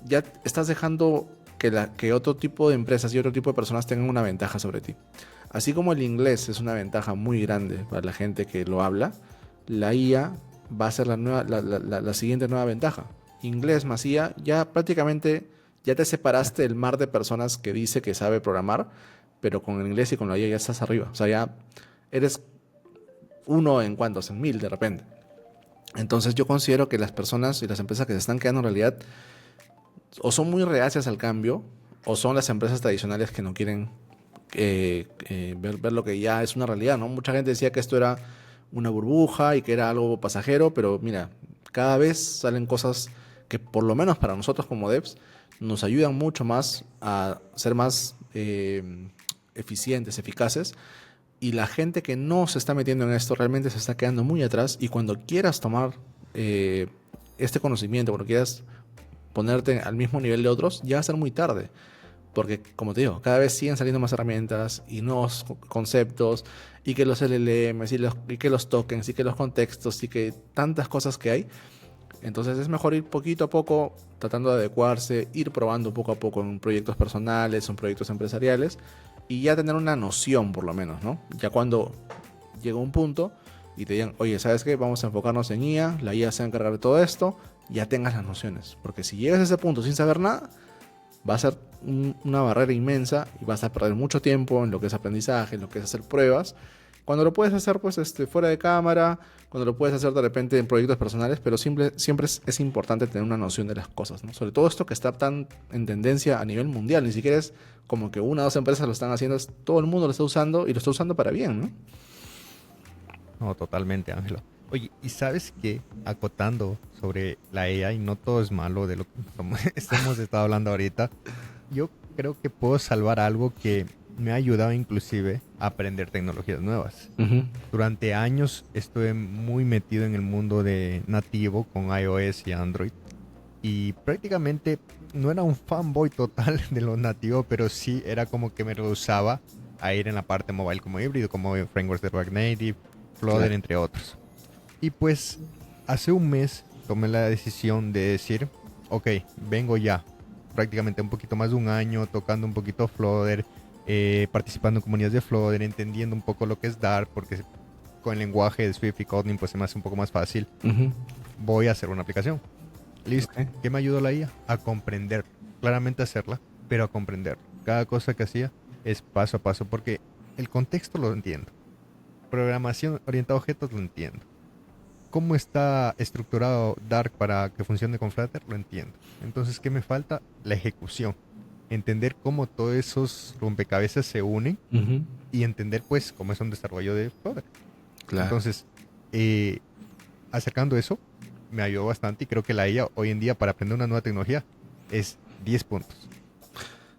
ya estás dejando que otro tipo de empresas y otro tipo de personas tengan una ventaja sobre ti. Así como el inglés es una ventaja muy grande para la gente que lo habla, la IA va a ser la siguiente nueva ventaja. Inglés más IA, ya prácticamente ya te separaste del mar de personas que dice que sabe programar, pero con el inglés y con la IA ya estás arriba. O sea, ya eres uno en cuantos, en 1000 de repente. Entonces yo considero que las personas y las empresas que se están quedando en realidad o son muy reacias al cambio, o son las empresas tradicionales que no quieren ver lo que ya es una realidad, ¿no? Mucha gente decía que esto era una burbuja y que era algo pasajero, pero mira, cada vez salen cosas que por lo menos para nosotros como devs nos ayudan mucho más a ser más eficientes, eficaces. Y la gente que no se está metiendo en esto realmente se está quedando muy atrás. Y cuando quieras tomar eh, este conocimiento, cuando quieras ponerte al mismo nivel de otros, ya va a ser muy tarde. Porque, como te digo, cada vez siguen saliendo más herramientas y nuevos conceptos, y que los LLMs, y que los tokens, y que los contextos, y que tantas cosas que hay. Entonces es mejor ir poquito a poco, tratando de adecuarse, ir probando poco a poco en proyectos personales, en proyectos empresariales, y ya tener una noción por lo menos, ¿no? Ya cuando llega un punto y te digan, oye, ¿sabes qué? Vamos a enfocarnos en IA, la IA se va a encargar de todo esto, ya tengas las nociones. Porque si llegas a ese punto sin saber nada, va a ser una barrera inmensa y vas a perder mucho tiempo en lo que es aprendizaje, en lo que es hacer pruebas. Cuando lo puedes hacer pues fuera de cámara, cuando lo puedes hacer de repente en proyectos personales, pero siempre es importante tener una noción de las cosas, ¿no? Sobre todo esto que está tan en tendencia a nivel mundial, ni siquiera es como que una o dos empresas lo están haciendo, todo el mundo lo está usando y lo está usando para bien, ¿no? No, totalmente, Ángelo. Oye, ¿y sabes qué? Acotando sobre la AI, no todo es malo de lo que hemos estado hablando ahorita. Yo creo que puedo salvar algo que me ha ayudado inclusive a aprender tecnologías nuevas. Ujú. Durante años estuve muy metido en el mundo de nativo con iOS y Android. Y prácticamente no era un fanboy total de lo nativo, pero sí era como que me rehusaba a ir en la parte mobile como híbrido, como frameworks de React Native, Flutter, Claro. entre otros. Y pues hace un mes tomé la decisión de decir, ok, vengo ya prácticamente un poquito más de un año tocando un poquito Flutter, participando en comunidades de Flutter, entendiendo un poco lo que es Dart, porque con el lenguaje de Swift y Kotlin pues se me hace un poco más fácil. Ujú. Voy a hacer una aplicación. Listo. Ok. ¿Qué me ayudó la IA? A comprender. Claramente hacerla, pero a comprender. Cada cosa que hacía es paso a paso, porque el contexto lo entiendo. Programación orientada a objetos lo entiendo. Cómo está estructurado Dark para que funcione con Flutter lo entiendo. Entonces, ¿qué me falta? La ejecución. Entender cómo todos esos rompecabezas se unen Ujú. y entender, pues, cómo es un desarrollo de Flutter. Claro. Entonces, acercando eso, me ayudó bastante y creo que la IA hoy en día para aprender una nueva tecnología es 10 puntos.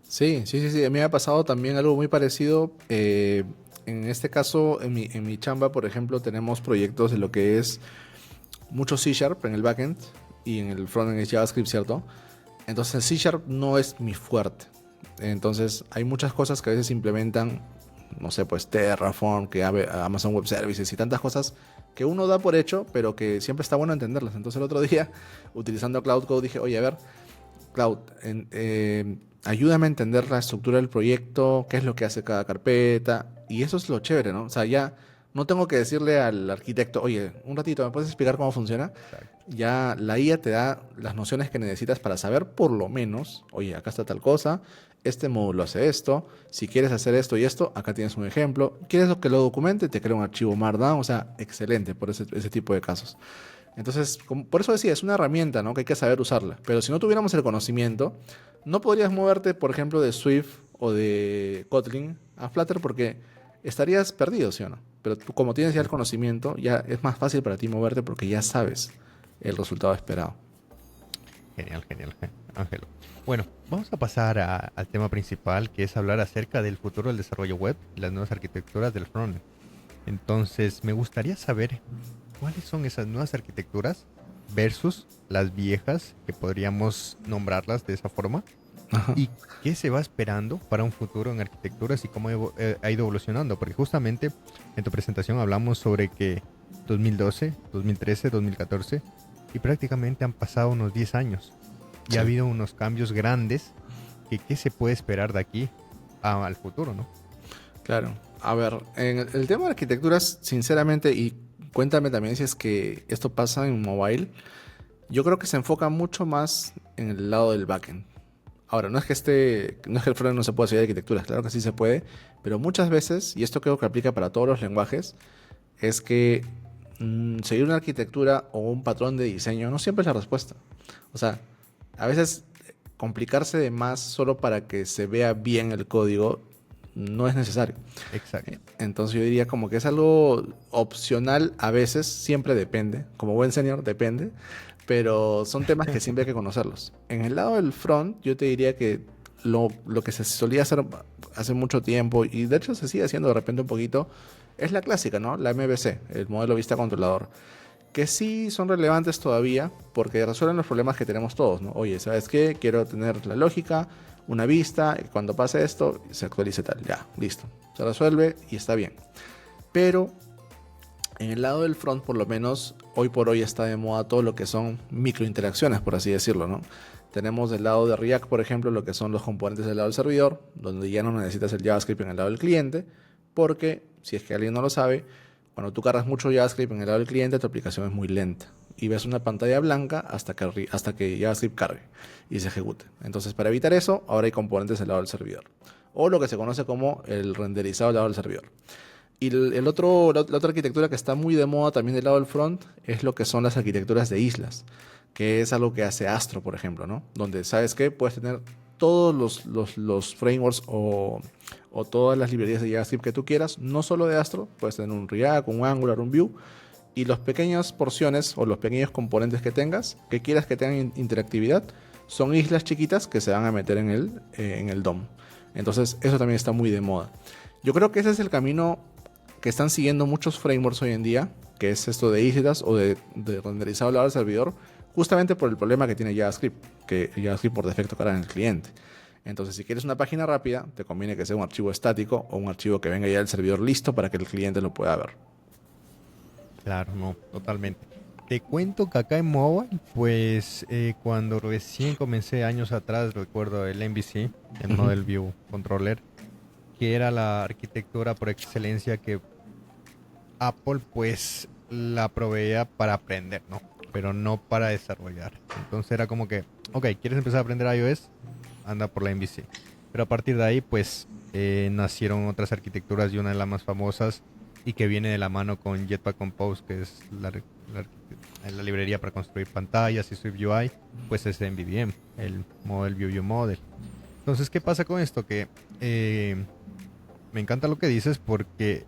Sí, sí, sí, sí. A mí me ha pasado también algo muy parecido. En este caso, en mi chamba, por ejemplo, tenemos proyectos de lo que es mucho C Sharp en el backend y en el frontend es JavaScript, ¿cierto? Entonces C Sharp no es mi fuerte. Entonces hay muchas cosas que a veces se implementan, no sé, pues Terraform, que Amazon Web Services y tantas cosas que uno da por hecho, pero que siempre está bueno entenderlas. Entonces el otro día, utilizando Cloud Code, dije, oye, a ver, Cloud, ayúdame a entender la estructura del proyecto, qué es lo que hace cada carpeta, y eso es lo chévere, ¿no? O sea, ya no tengo que decirle al arquitecto, oye, un ratito, ¿me puedes explicar cómo funciona? Exacto. Ya la IA te da las nociones que necesitas para saber por lo menos, oye, acá está tal cosa, este módulo hace esto, si quieres hacer esto y esto, acá tienes un ejemplo, quieres que lo documente, te crea un archivo Markdown, o sea, excelente por ese tipo de casos. Entonces, por eso decía, es una herramienta, ¿no? Que hay que saber usarla. Pero si no tuviéramos el conocimiento, no podrías moverte, por ejemplo, de Swift o de Kotlin a Flutter porque estarías perdido, ¿sí o no? Pero tú, como tienes ya el conocimiento, ya es más fácil para ti moverte porque ya sabes el resultado esperado. Genial, genial, Ángelo. Bueno, vamos a pasar al tema principal, que es hablar acerca del futuro del desarrollo web y las nuevas arquitecturas del frontend. Entonces, me gustaría saber cuáles son esas nuevas arquitecturas versus las viejas, que podríamos nombrarlas de esa forma, Ajá. y qué se va esperando para un futuro en arquitecturas y cómo ha ido evolucionando. Porque justamente en tu presentación hablamos sobre que 2012, 2013, 2014 y prácticamente han pasado unos 10 años y ha Sí. habido unos cambios grandes que qué se puede esperar de aquí al futuro, ¿no? Claro. A ver, en el tema de arquitecturas, sinceramente, y cuéntame también si es que esto pasa en mobile, yo creo que se enfoca mucho más en el lado del backend. Ahora, no es que el frontend no se pueda seguir arquitecturas, claro que sí se puede, pero muchas veces, y esto creo que aplica para todos los lenguajes, es que seguir una arquitectura o un patrón de diseño no siempre es la respuesta. O sea, a veces complicarse de más solo para que se vea bien el código no es necesario. Exacto. Entonces yo diría como que es algo opcional a veces, siempre depende, como buen senior depende, pero son temas que siempre hay que conocerlos. En el lado del front, yo te diría que lo que se solía hacer hace mucho tiempo, y de hecho se sigue haciendo de repente un poquito, es la clásica, ¿no? La MVC, el modelo vista controlador, que sí son relevantes todavía porque resuelven los problemas que tenemos todos, ¿no? Oye, ¿sabes qué? Quiero tener la lógica, una vista, y cuando pase esto, se actualice tal. Ya, listo. Se resuelve y está bien. Pero en el lado del front, por lo menos, hoy por hoy está de moda todo lo que son microinteracciones, por así decirlo, ¿no? Tenemos del lado de React, por ejemplo, lo que son los componentes del lado del servidor, donde ya no necesitas el JavaScript en el lado del cliente, porque, si es que alguien no lo sabe, cuando tú cargas mucho JavaScript en el lado del cliente, tu aplicación es muy lenta. Y ves una pantalla blanca hasta que JavaScript cargue y se ejecute. Entonces, para evitar eso, ahora hay componentes del lado del servidor. O lo que se conoce como el renderizado del lado del servidor. Y la otra arquitectura que está muy de moda también del lado del front es lo que son las arquitecturas de islas, que es algo que hace Astro, por ejemplo, ¿no? Donde, ¿sabes qué? Puedes tener todos los frameworks o todas las librerías de JavaScript que tú quieras, no solo de Astro, puedes tener un React, un Angular, un Vue, y las pequeñas porciones o los pequeños componentes que tengas, que quieras que tengan interactividad, son islas chiquitas que se van a meter en el DOM. Entonces, eso también está muy de moda. Yo creo que ese es el camino que están siguiendo muchos frameworks hoy en día, que es esto de islas o de renderizado al lado del servidor, justamente por el problema que tiene JavaScript, que JavaScript por defecto carga en el cliente. Entonces, si quieres una página rápida, te conviene que sea un archivo estático o un archivo que venga ya del servidor listo para que el cliente lo pueda ver. Claro, no, totalmente. Te cuento que acá en mobile, pues cuando recién comencé años atrás, recuerdo el MVC, el Model View Controller, que era la arquitectura por excelencia que Apple pues la proveía para aprender, ¿no? Pero no para desarrollar. Entonces era como que, ok, ¿quieres empezar a aprender iOS? Anda por la MVC. Pero a partir de ahí pues nacieron otras arquitecturas y una de las más famosas y que viene de la mano con Jetpack Compose, que es la librería para construir pantallas y Swift UI, pues es MVVM, el Model View Model. Entonces, ¿qué pasa con esto? Que me encanta lo que dices porque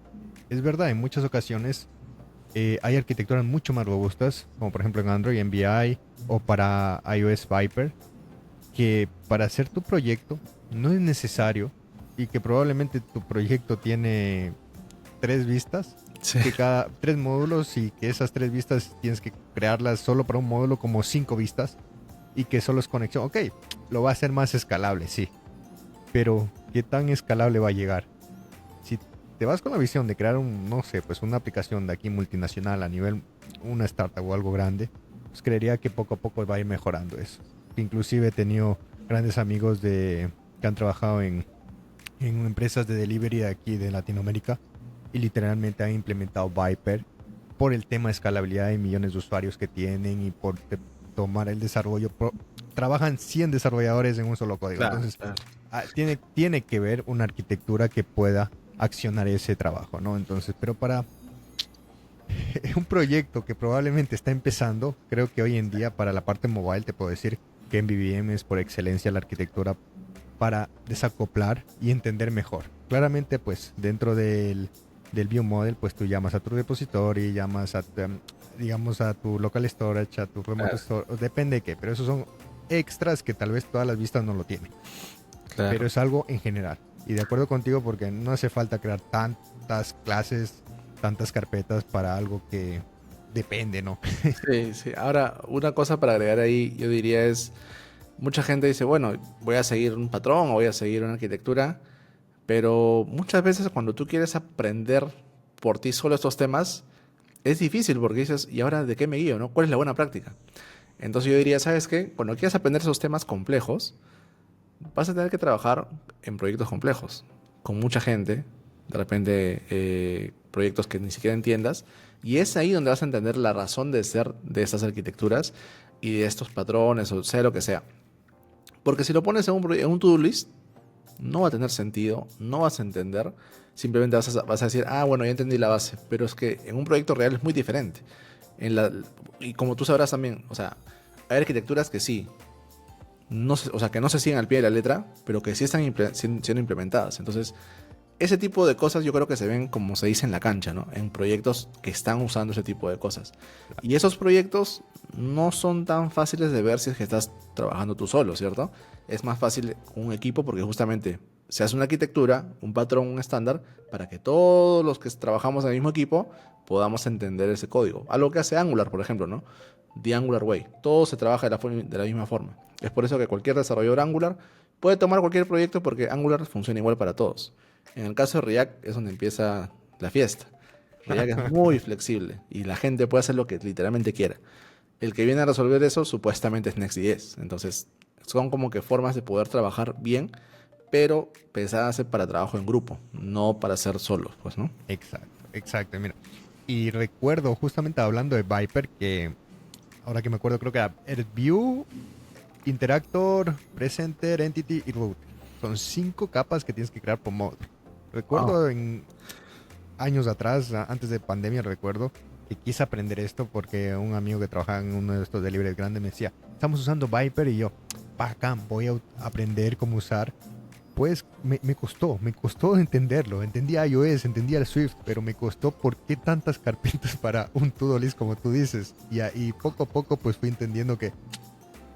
es verdad, en muchas ocasiones hay arquitecturas mucho más robustas, como por ejemplo en Android, MVI o para iOS Viper, que para hacer tu proyecto no es necesario y que probablemente tu proyecto tiene 3 vistas, Sí. que cada 3 módulos y que esas 3 vistas tienes que crearlas solo para un módulo como 5 vistas y que solo es conexión. Ok, lo va a hacer más escalable, sí, pero ¿qué tan escalable va a llegar? Si te vas con la visión de crear no sé, pues una aplicación de aquí multinacional a nivel una startup o algo grande, pues creería que poco a poco va a ir mejorando eso. Inclusive he tenido grandes amigos que han trabajado en empresas de delivery de aquí de Latinoamérica y literalmente han implementado Viper por el tema de escalabilidad de millones de usuarios que tienen y por tomar el desarrollo. Trabajan 100 desarrolladores en un solo código. Claro, Entonces, claro. tiene que ver una arquitectura que pueda accionar ese trabajo, ¿no? Entonces, pero para un proyecto que probablemente está empezando, creo que hoy en día para la parte mobile te puedo decir que MVVM es por excelencia la arquitectura para desacoplar y entender mejor. Claramente, pues dentro del view model, pues tú llamas a tu repository, llamas a, digamos, a tu local storage, a tu remote Claro, storage, depende de qué, pero esos son extras que tal vez todas las vistas no lo tienen. Pero claro. es algo en general. Y de acuerdo contigo porque no hace falta crear tantas clases, tantas carpetas para algo que depende, ¿no? Sí, sí. Ahora, una cosa para agregar ahí, yo diría es, mucha gente dice, bueno, voy a seguir un patrón o voy a seguir una arquitectura, pero muchas veces cuando tú quieres aprender por ti solo estos temas, es difícil porque dices, ¿y ahora de qué me guío, no? ¿Cuál es la buena práctica? Entonces yo diría, ¿sabes qué? Cuando quieras aprender esos temas complejos, vas a tener que trabajar en proyectos complejos, con mucha gente, de repente proyectos que ni siquiera entiendas, y es ahí donde vas a entender la razón de ser de estas arquitecturas y de estos patrones, o sea lo que sea. Porque si lo pones en un to-do list, no va a tener sentido, no vas a entender, simplemente vas a decir, ah, bueno, ya entendí la base, pero es que en un proyecto real es muy diferente. Y como tú sabrás también, o sea, hay arquitecturas que sí, no o sea, que no se siguen al pie de la letra, pero que sí están siendo implementadas. Entonces, ese tipo de cosas yo creo que se ven, como se dice, en la cancha, ¿no? En proyectos que están usando ese tipo de cosas. Y esos proyectos no son tan fáciles de ver si es que estás trabajando tú solo, ¿cierto? Es más fácil un equipo porque justamente se hace una arquitectura, un patrón, un estándar, para que todos los que trabajamos en el mismo equipo podamos entender ese código. Algo que hace Angular, por ejemplo, ¿no? The Angular Way. Todo se trabaja de la misma forma. Es por eso que cualquier desarrollador Angular puede tomar cualquier proyecto porque Angular funciona igual para todos. En el caso de React es donde empieza la fiesta. React es muy flexible y la gente puede hacer lo que literalmente quiera. El que viene a resolver eso supuestamente es Next.js. Entonces son como que formas de poder trabajar bien, pero pensadas para trabajo en grupo, no para ser solos, pues, ¿no? Exacto, exacto. Mira, y recuerdo justamente hablando de Viper que ahora que me acuerdo creo que era View, Interactor, Presenter, Entity y Root. Son 5 capas que tienes que crear por módulo. Wow. Recuerdo en años atrás, antes de pandemia, recuerdo que quise aprender esto porque un amigo que trabajaba en uno de estos deliveries grandes me decía, estamos usando Viper y yo, bacán, voy a aprender cómo usar. Pues me costó entenderlo. Entendía iOS, entendía el Swift, pero me costó por qué tantas carpetas para un to-do list como tú dices. Y poco a poco pues fui entendiendo que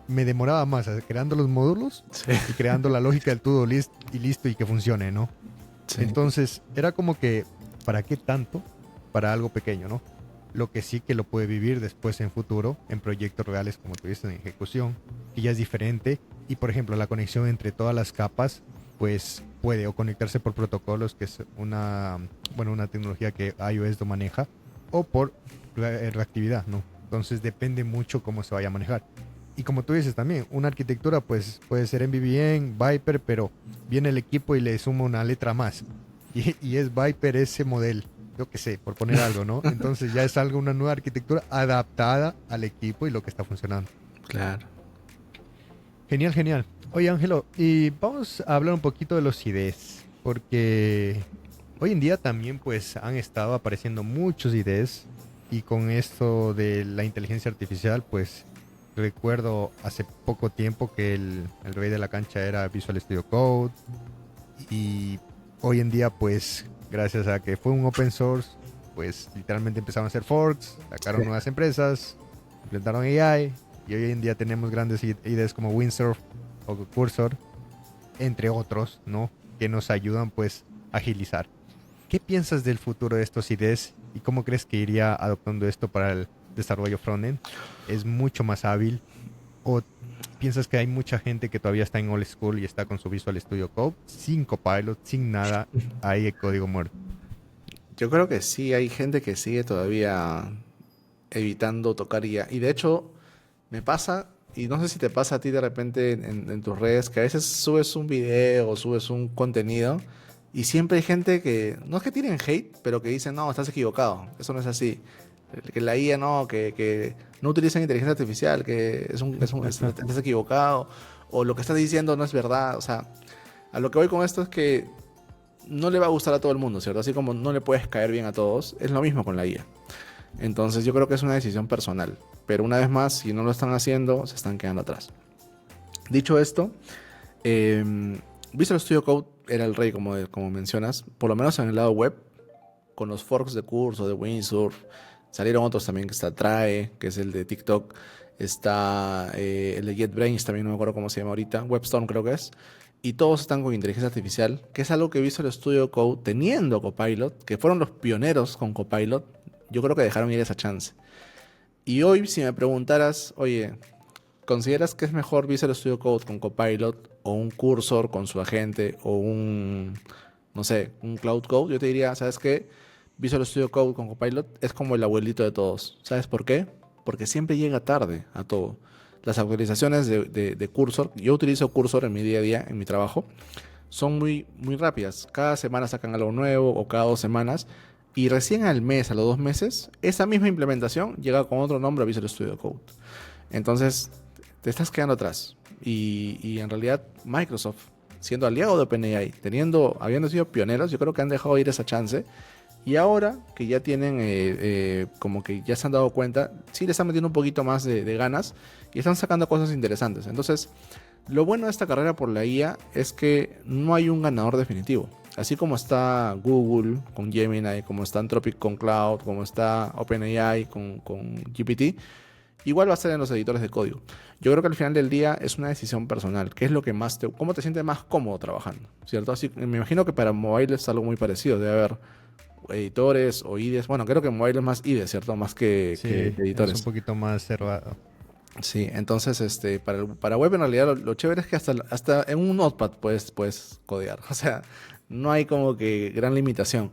me demoraba más creando los módulos Sí, y creando la lógica del to-do list y listo y que funcione, ¿no? sí, Entonces era como que, ¿para qué tanto? Para algo pequeño, ¿no? Lo que sí que lo puede vivir después en futuro, en proyectos reales, como tú dices, en ejecución, que ya es diferente. Y por ejemplo, la conexión entre todas las capas, pues puede o conectarse por protocolos, que es una tecnología que iOS lo maneja, o por reactividad, ¿no? Entonces depende mucho cómo se vaya a manejar. Y como tú dices también, una arquitectura pues puede ser MVVM, Viper, pero viene el equipo y le suma una letra más. Y es Viper ese modelo, yo qué sé, por poner algo, ¿no? Entonces ya es algo, una nueva arquitectura adaptada al equipo y lo que está funcionando. claro. Genial, genial. Oye, Ángelo, y vamos a hablar un poquito de los IDEs, porque hoy en día también pues han estado apareciendo muchos IDEs y con esto de la inteligencia artificial pues recuerdo hace poco tiempo que el rey de la cancha era Visual Studio Code y hoy en día pues gracias a que fue un open source pues literalmente empezaron a hacer forks, Sí, sacaron nuevas empresas, implementaron AI y hoy en día tenemos grandes IDEs como Windsurf o Cursor, entre otros, ¿no? Que nos ayudan pues a agilizar. ¿Qué piensas del futuro de estos IDEs y cómo crees que iría adoptando esto para el desarrollo frontend? ¿Es mucho más hábil ¿O piensas que hay mucha gente que todavía está en old school y está con su Visual Studio Code, sin Copilot, sin nada, ahí el código muerto? Yo creo que sí, hay gente que sigue todavía evitando tocar IA. Y de hecho, me pasa, y no sé si te pasa a ti de repente en tus redes, que a veces subes un video o subes un contenido y siempre hay gente que, no es que tienen hate, pero que dicen, no, estás equivocado, eso no es así. Que la IA no, que no utilizan inteligencia artificial, que estás equivocado, o lo que estás diciendo no es verdad. O sea, a lo que voy con esto es que no le va a gustar a todo el mundo, ¿cierto? Así como no le puedes caer bien a todos, es lo mismo con la IA. Entonces yo creo que es una decisión personal. Pero una vez más, si no lo están haciendo, se están quedando atrás. Dicho esto, Visual Studio Code era el rey, como mencionas, por lo menos en el lado web, con los forks de curso, de Windsurf. Salieron otros también, que está Trae, que es el de TikTok. Está el de JetBrains, también no me acuerdo cómo se llama ahorita. WebStorm creo que es. Y todos están con inteligencia artificial, que es algo que Visual Studio Code, teniendo Copilot, que fueron los pioneros con Copilot, yo creo que dejaron ir esa chance. Y hoy, si me preguntaras, oye, ¿consideras que es mejor Visual Studio Code con Copilot o un Cursor con su agente o un, no sé, un Cloud Code? Yo te diría, ¿sabes qué? Visual Studio Code con Copilot es como el abuelito de todos. ¿Sabes por qué? Porque siempre llega tarde a todo. Las actualizaciones de Cursor, yo utilizo Cursor en mi día a día, en mi trabajo, son muy rápidas. Cada semana sacan algo nuevo o cada 2 semanas. Y recién al mes, a los 2 meses, esa misma implementación llega con otro nombre a Visual Studio Code. Entonces, te estás quedando atrás. Y en realidad, Microsoft, siendo aliado de OpenAI, habiendo sido pioneros, yo creo que han dejado ir esa chance. Y ahora que ya tienen, como que ya se han dado cuenta, sí le están metiendo un poquito más de ganas y están sacando cosas interesantes. Entonces, lo bueno de esta carrera por la IA es que no hay un ganador definitivo. Así como está Google con Gemini, como está Anthropic con Cloud, como está OpenAI con GPT, igual va a ser en los editores de código. Yo creo que al final del día es una decisión personal. ¿Qué es lo que más cómo te sientes más cómodo trabajando? ¿Cierto? Así, me imagino que para mobile es algo muy parecido. Debe haber editores o IDEs. Bueno, creo que mobile es más IDEs, ¿cierto? Más que Sí, es editores. un poquito más cerrado. Sí, entonces para web en realidad lo chévere es que hasta en un notepad puedes codear. O sea, no hay como que gran limitación.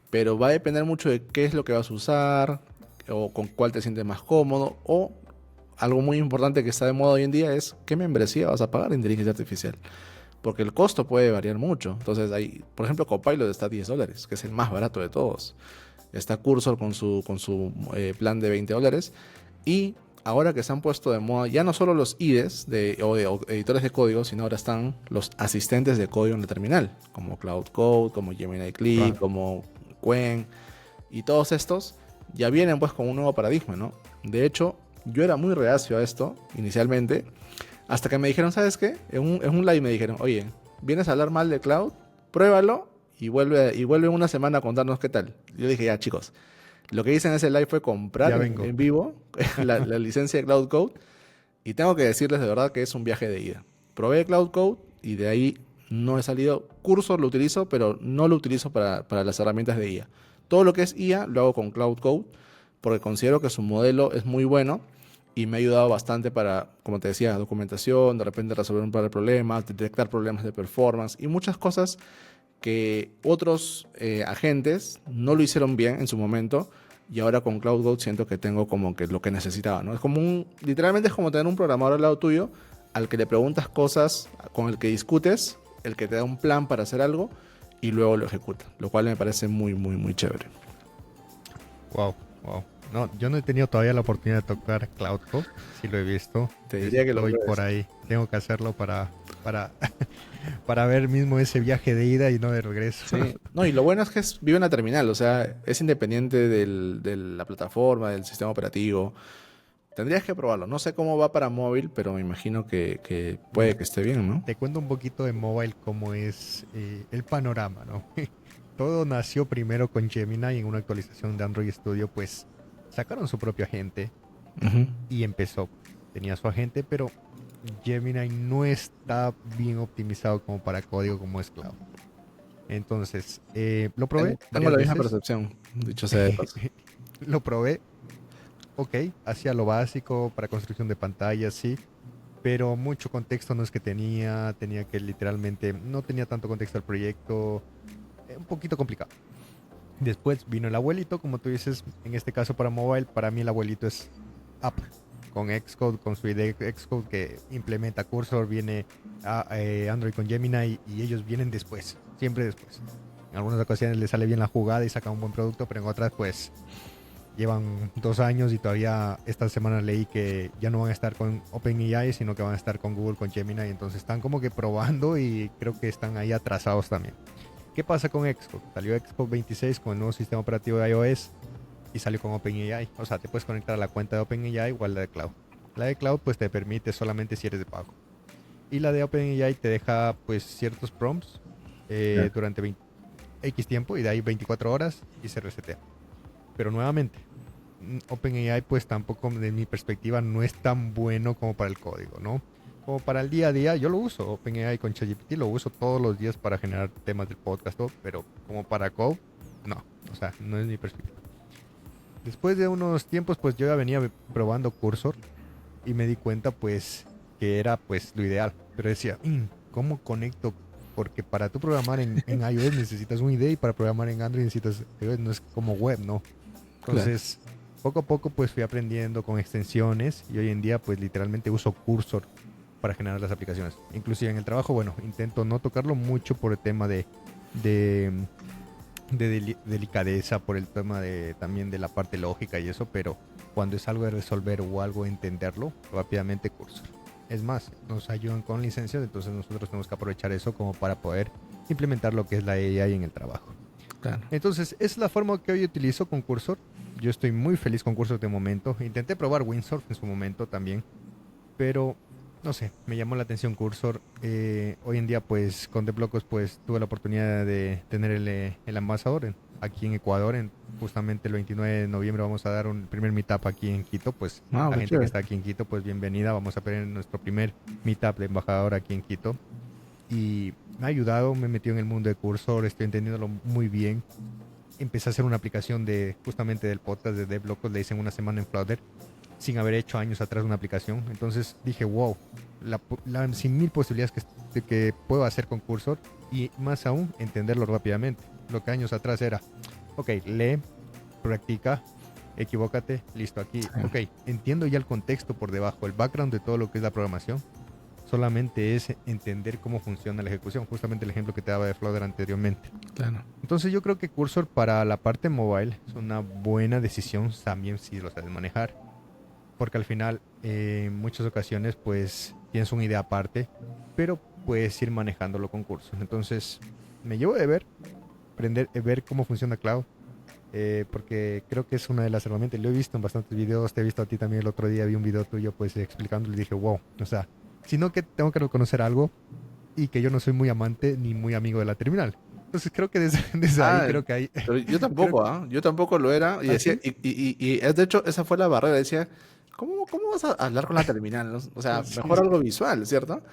Pero va a depender mucho de qué es lo que vas a usar o con cuál te sientes más cómodo. O algo muy importante que está de moda hoy en día es qué membresía vas a pagar de inteligencia artificial. Porque el costo puede variar mucho. Entonces, por ejemplo, Copilot está a $10, que es el más barato de todos. Está Cursor con su plan de $20. Y ahora que se han puesto de moda ya no solo los IDEs o editores de código, sino ahora están los asistentes de código en la terminal, como Cloud Code, como Gemini Click, Claro. como Qwen. Y todos estos ya vienen pues con un nuevo paradigma, ¿no? De hecho, yo era muy reacio a esto inicialmente, hasta que me dijeron, ¿sabes qué? En un live me dijeron, oye, ¿vienes a hablar mal de Cloud? Pruébalo y vuelve en una semana a contarnos qué tal. Yo dije, ya chicos, lo que hice en ese live fue comprar Ya en, vengo. en vivo la licencia de Cloud Code y tengo que decirles de verdad que es un viaje de ida. Probé Cloud Code y de ahí no he salido. Cursor lo utilizo, pero no lo utilizo para las herramientas de IA. Todo lo que es IA lo hago con Cloud Code porque considero que su modelo es muy bueno y me ha ayudado bastante para, como te decía, documentación, de repente resolver un par de problemas, detectar problemas de performance y muchas cosas que otros agentes no lo hicieron bien en su momento y ahora con Cloud Code siento que tengo como que lo que necesitaba, ¿no? Es como literalmente es como tener un programador al lado tuyo al que le preguntas cosas, con el que discutes, el que te da un plan para hacer algo y luego lo ejecuta, lo cual me parece muy chévere. Wow, wow. No, yo no he tenido todavía la oportunidad de tocar Cloud Code. Sí lo he visto. Te diría que lo Estoy pruebes. por ahí. Tengo que hacerlo para, para ver mismo ese viaje de ida y no de regreso. Sí, no, y lo bueno es que vive en la terminal, o sea, es independiente de la plataforma, del sistema operativo. Tendrías que probarlo. No sé cómo va para móvil, pero me imagino que puede Mira, que esté bien, ¿no? te cuento un poquito de mobile cómo es el panorama, ¿no? Todo nació primero con Gemini en una actualización de Android Studio, pues sacaron su propio agente Ujú. y empezó. Tenía su agente, pero Gemini no está bien optimizado como para código como es Cloud. Entonces, lo probé Tengo varias la misma veces. percepción, dicho sea de paso. Lo probé, ok, hacía lo básico para construcción de pantallas, sí, pero mucho contexto no es que tenía que literalmente, no tenía tanto contexto del proyecto, un poquito complicado. Después vino el abuelito, como tú dices, en este caso para mobile, para mí el abuelito es Apple, con Xcode, con su idea de Xcode que implementa Cursor, viene a Android con Gemini y ellos vienen después, siempre después. En algunas ocasiones les sale bien la jugada y sacan un buen producto, pero en otras pues llevan 2 años y todavía esta semana leí que ya no van a estar con OpenAI, sino que van a estar con Google, con Gemini, entonces están como que probando y creo que están ahí atrasados también. ¿Qué pasa con Xcode? Salió Xcode 26 con el nuevo sistema operativo de iOS y salió con OpenAI. O sea, te puedes conectar a la cuenta de OpenAI o a la de Cloud. La de Cloud pues te permite solamente si eres de pago. Y la de OpenAI te deja pues ciertos prompts Ya. durante X tiempo y de ahí 24 horas y se resetea. Pero nuevamente, OpenAI pues tampoco de mi perspectiva no es tan bueno como para el código, ¿no? Como para el día a día, yo lo uso, OpenAI con ChatGPT lo uso todos los días para generar temas del podcast, todo, pero como para code, no, o sea, no es mi perspectiva. Después de unos tiempos, pues yo ya venía probando Cursor y me di cuenta pues que era pues lo ideal, pero decía, ¿cómo conecto? Porque para tú programar en iOS necesitas una idea y para programar en Android necesitas iOS, no es como web, ¿no? Claro. Entonces, poco a poco pues fui aprendiendo con extensiones y hoy en día pues literalmente uso Cursor para generar las aplicaciones. Inclusive en el trabajo, bueno, intento no tocarlo mucho por el tema de, delicadeza, por el tema de también de la parte lógica y eso, pero cuando es algo de resolver o algo de entenderlo, rápidamente Cursor. Es más, nos ayudan con licencias, entonces nosotros tenemos que aprovechar eso como para poder implementar lo que es la AI en el trabajo. Claro. Entonces, es la forma que hoy utilizo con Cursor. Yo estoy muy feliz con Cursor de momento. Intenté probar Windsurf en su momento también, pero no sé, me llamó la atención Cursor. Hoy en día, pues, con Deblocos, pues, tuve la oportunidad de tener el ambasador aquí en Ecuador. Justamente el 29 de noviembre vamos a dar un primer meetup aquí en Quito. Pues, Ah, la qué gente que chévere. está aquí en Quito, pues, bienvenida. Vamos a tener nuestro primer meetup de embajador aquí en Quito. Y me ha ayudado, me he metido en el mundo de Cursor, estoy entendiéndolo muy bien. Empecé a hacer una aplicación de justamente del podcast de Deblocos, le hice en una semana en Flutter, sin haber hecho años atrás una aplicación. Entonces dije, wow, sin mil posibilidades que puedo hacer con Cursor y más aún entenderlo rápidamente. Lo que años atrás era, ok, lee, practica, equivócate, listo, aquí, Sí. ok, entiendo ya el contexto por debajo, el background de todo lo que es la programación. Solamente es entender cómo funciona la ejecución, justamente el ejemplo que te daba de Flutter anteriormente. Claro. Entonces yo creo que Cursor para la parte mobile es una buena decisión también si lo sabes manejar, porque al final en muchas ocasiones pues tienes una idea aparte, pero puedes ir manejándolo con Cursor. Entonces me llevo de ver cómo funciona Cloud, porque creo que es una de las herramientas. Lo he visto en bastantes videos, te he visto a ti también el otro día, vi un video tuyo pues explicándolo y dije, wow, o sea, sino que tengo que reconocer algo y que yo no soy muy amante ni muy amigo de la terminal. Entonces creo que desde ahí Ah, creo que hay... pero yo creo, tampoco, ¿ah? Yo tampoco lo era y decía, ¿así? de hecho, esa fue la barrera. Decía, ¿cómo vas a hablar con la terminal? ¿No? O sea, Sí, mejor algo visual, ¿cierto?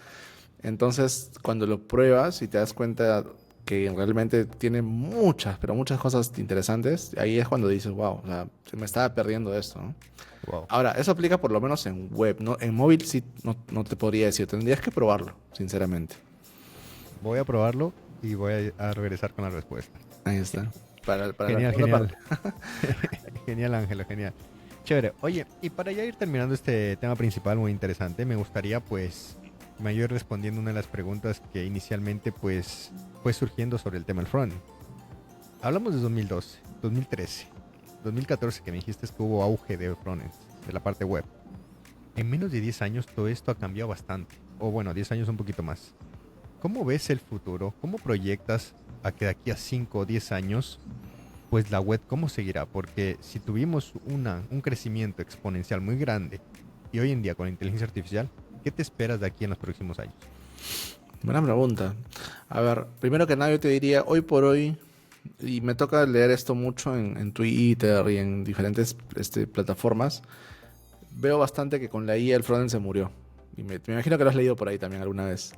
Entonces, cuando lo pruebas y te das cuenta que realmente tiene muchas, pero muchas cosas interesantes, ahí es cuando dices, wow, o sea, se me estaba perdiendo esto, ¿no? wow. Ahora, eso aplica por lo menos en web, ¿no? En móvil sí, no te podría decir, tendrías que probarlo, sinceramente. Voy a probarlo y voy a regresar con la respuesta. Ahí está. Para la Genial, segunda genial. parte. Genial, Ángelo, genial. Chévere. Oye, y para ya ir terminando este tema principal muy interesante, me gustaría pues me ayudes respondiendo una de las preguntas que inicialmente pues fue surgiendo sobre el tema del front. Hablamos de 2012, 2013, 2014 que me dijiste que hubo auge de frontends, de la parte web. En menos de 10 años todo esto ha cambiado bastante. O bueno, 10 años un poquito más. ¿Cómo ves el futuro? ¿Cómo proyectas a que de aquí a 5 o 10 años pues la web cómo seguirá? Porque si tuvimos un crecimiento exponencial muy grande y hoy en día con la inteligencia artificial, ¿qué te esperas de aquí en los próximos años? Buena pregunta. A ver, primero que nada yo te diría, hoy por hoy, y me toca leer esto mucho en Twitter y en diferentes plataformas, veo bastante que con la IA el frontend se murió. Y me imagino que lo has leído por ahí también alguna vez.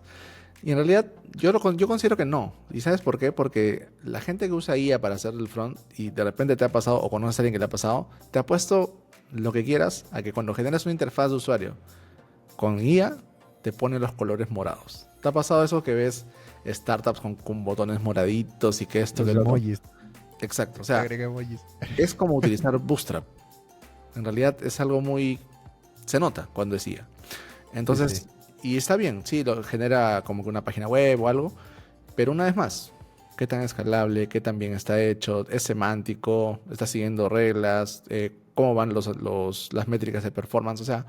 Y en realidad yo considero que no. ¿Y sabes por qué? Porque la gente que usa IA para hacer el front y de repente te ha pasado o conoces a alguien que le ha pasado, te ha puesto lo que quieras a que cuando generas una interfaz de usuario con IA, te pone los colores morados. ¿Te ha pasado eso que ves startups con botones moraditos y que esto, Los que lo otro? emojis. Exacto, o Le sea, agrega emojis. es como utilizar Bootstrap. En realidad es algo muy... Se nota cuando decía. Sí, sí. Entonces, y está bien, sí, lo genera como que una página web o algo, pero una vez más, ¿qué tan escalable? ¿Qué tan bien está hecho? ¿Es semántico? ¿Está siguiendo reglas? ¿Cómo van las métricas de performance? O sea,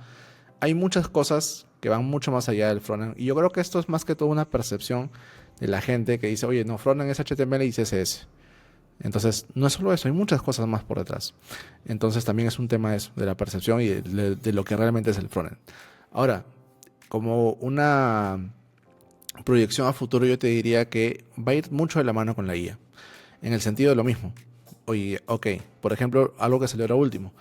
hay muchas cosas que van mucho más allá del frontend. Y yo creo que esto es más que todo una percepción de la gente que dice, oye, no, frontend es HTML y CSS. Entonces, no es solo eso, hay muchas cosas más por detrás. Entonces, también es un tema de eso, de la percepción y de lo que realmente es el frontend. Ahora, como una proyección a futuro, yo te diría que va a ir mucho de la mano con la IA. En el sentido de lo mismo. Oye, ok, por ejemplo, algo que salió ahora último,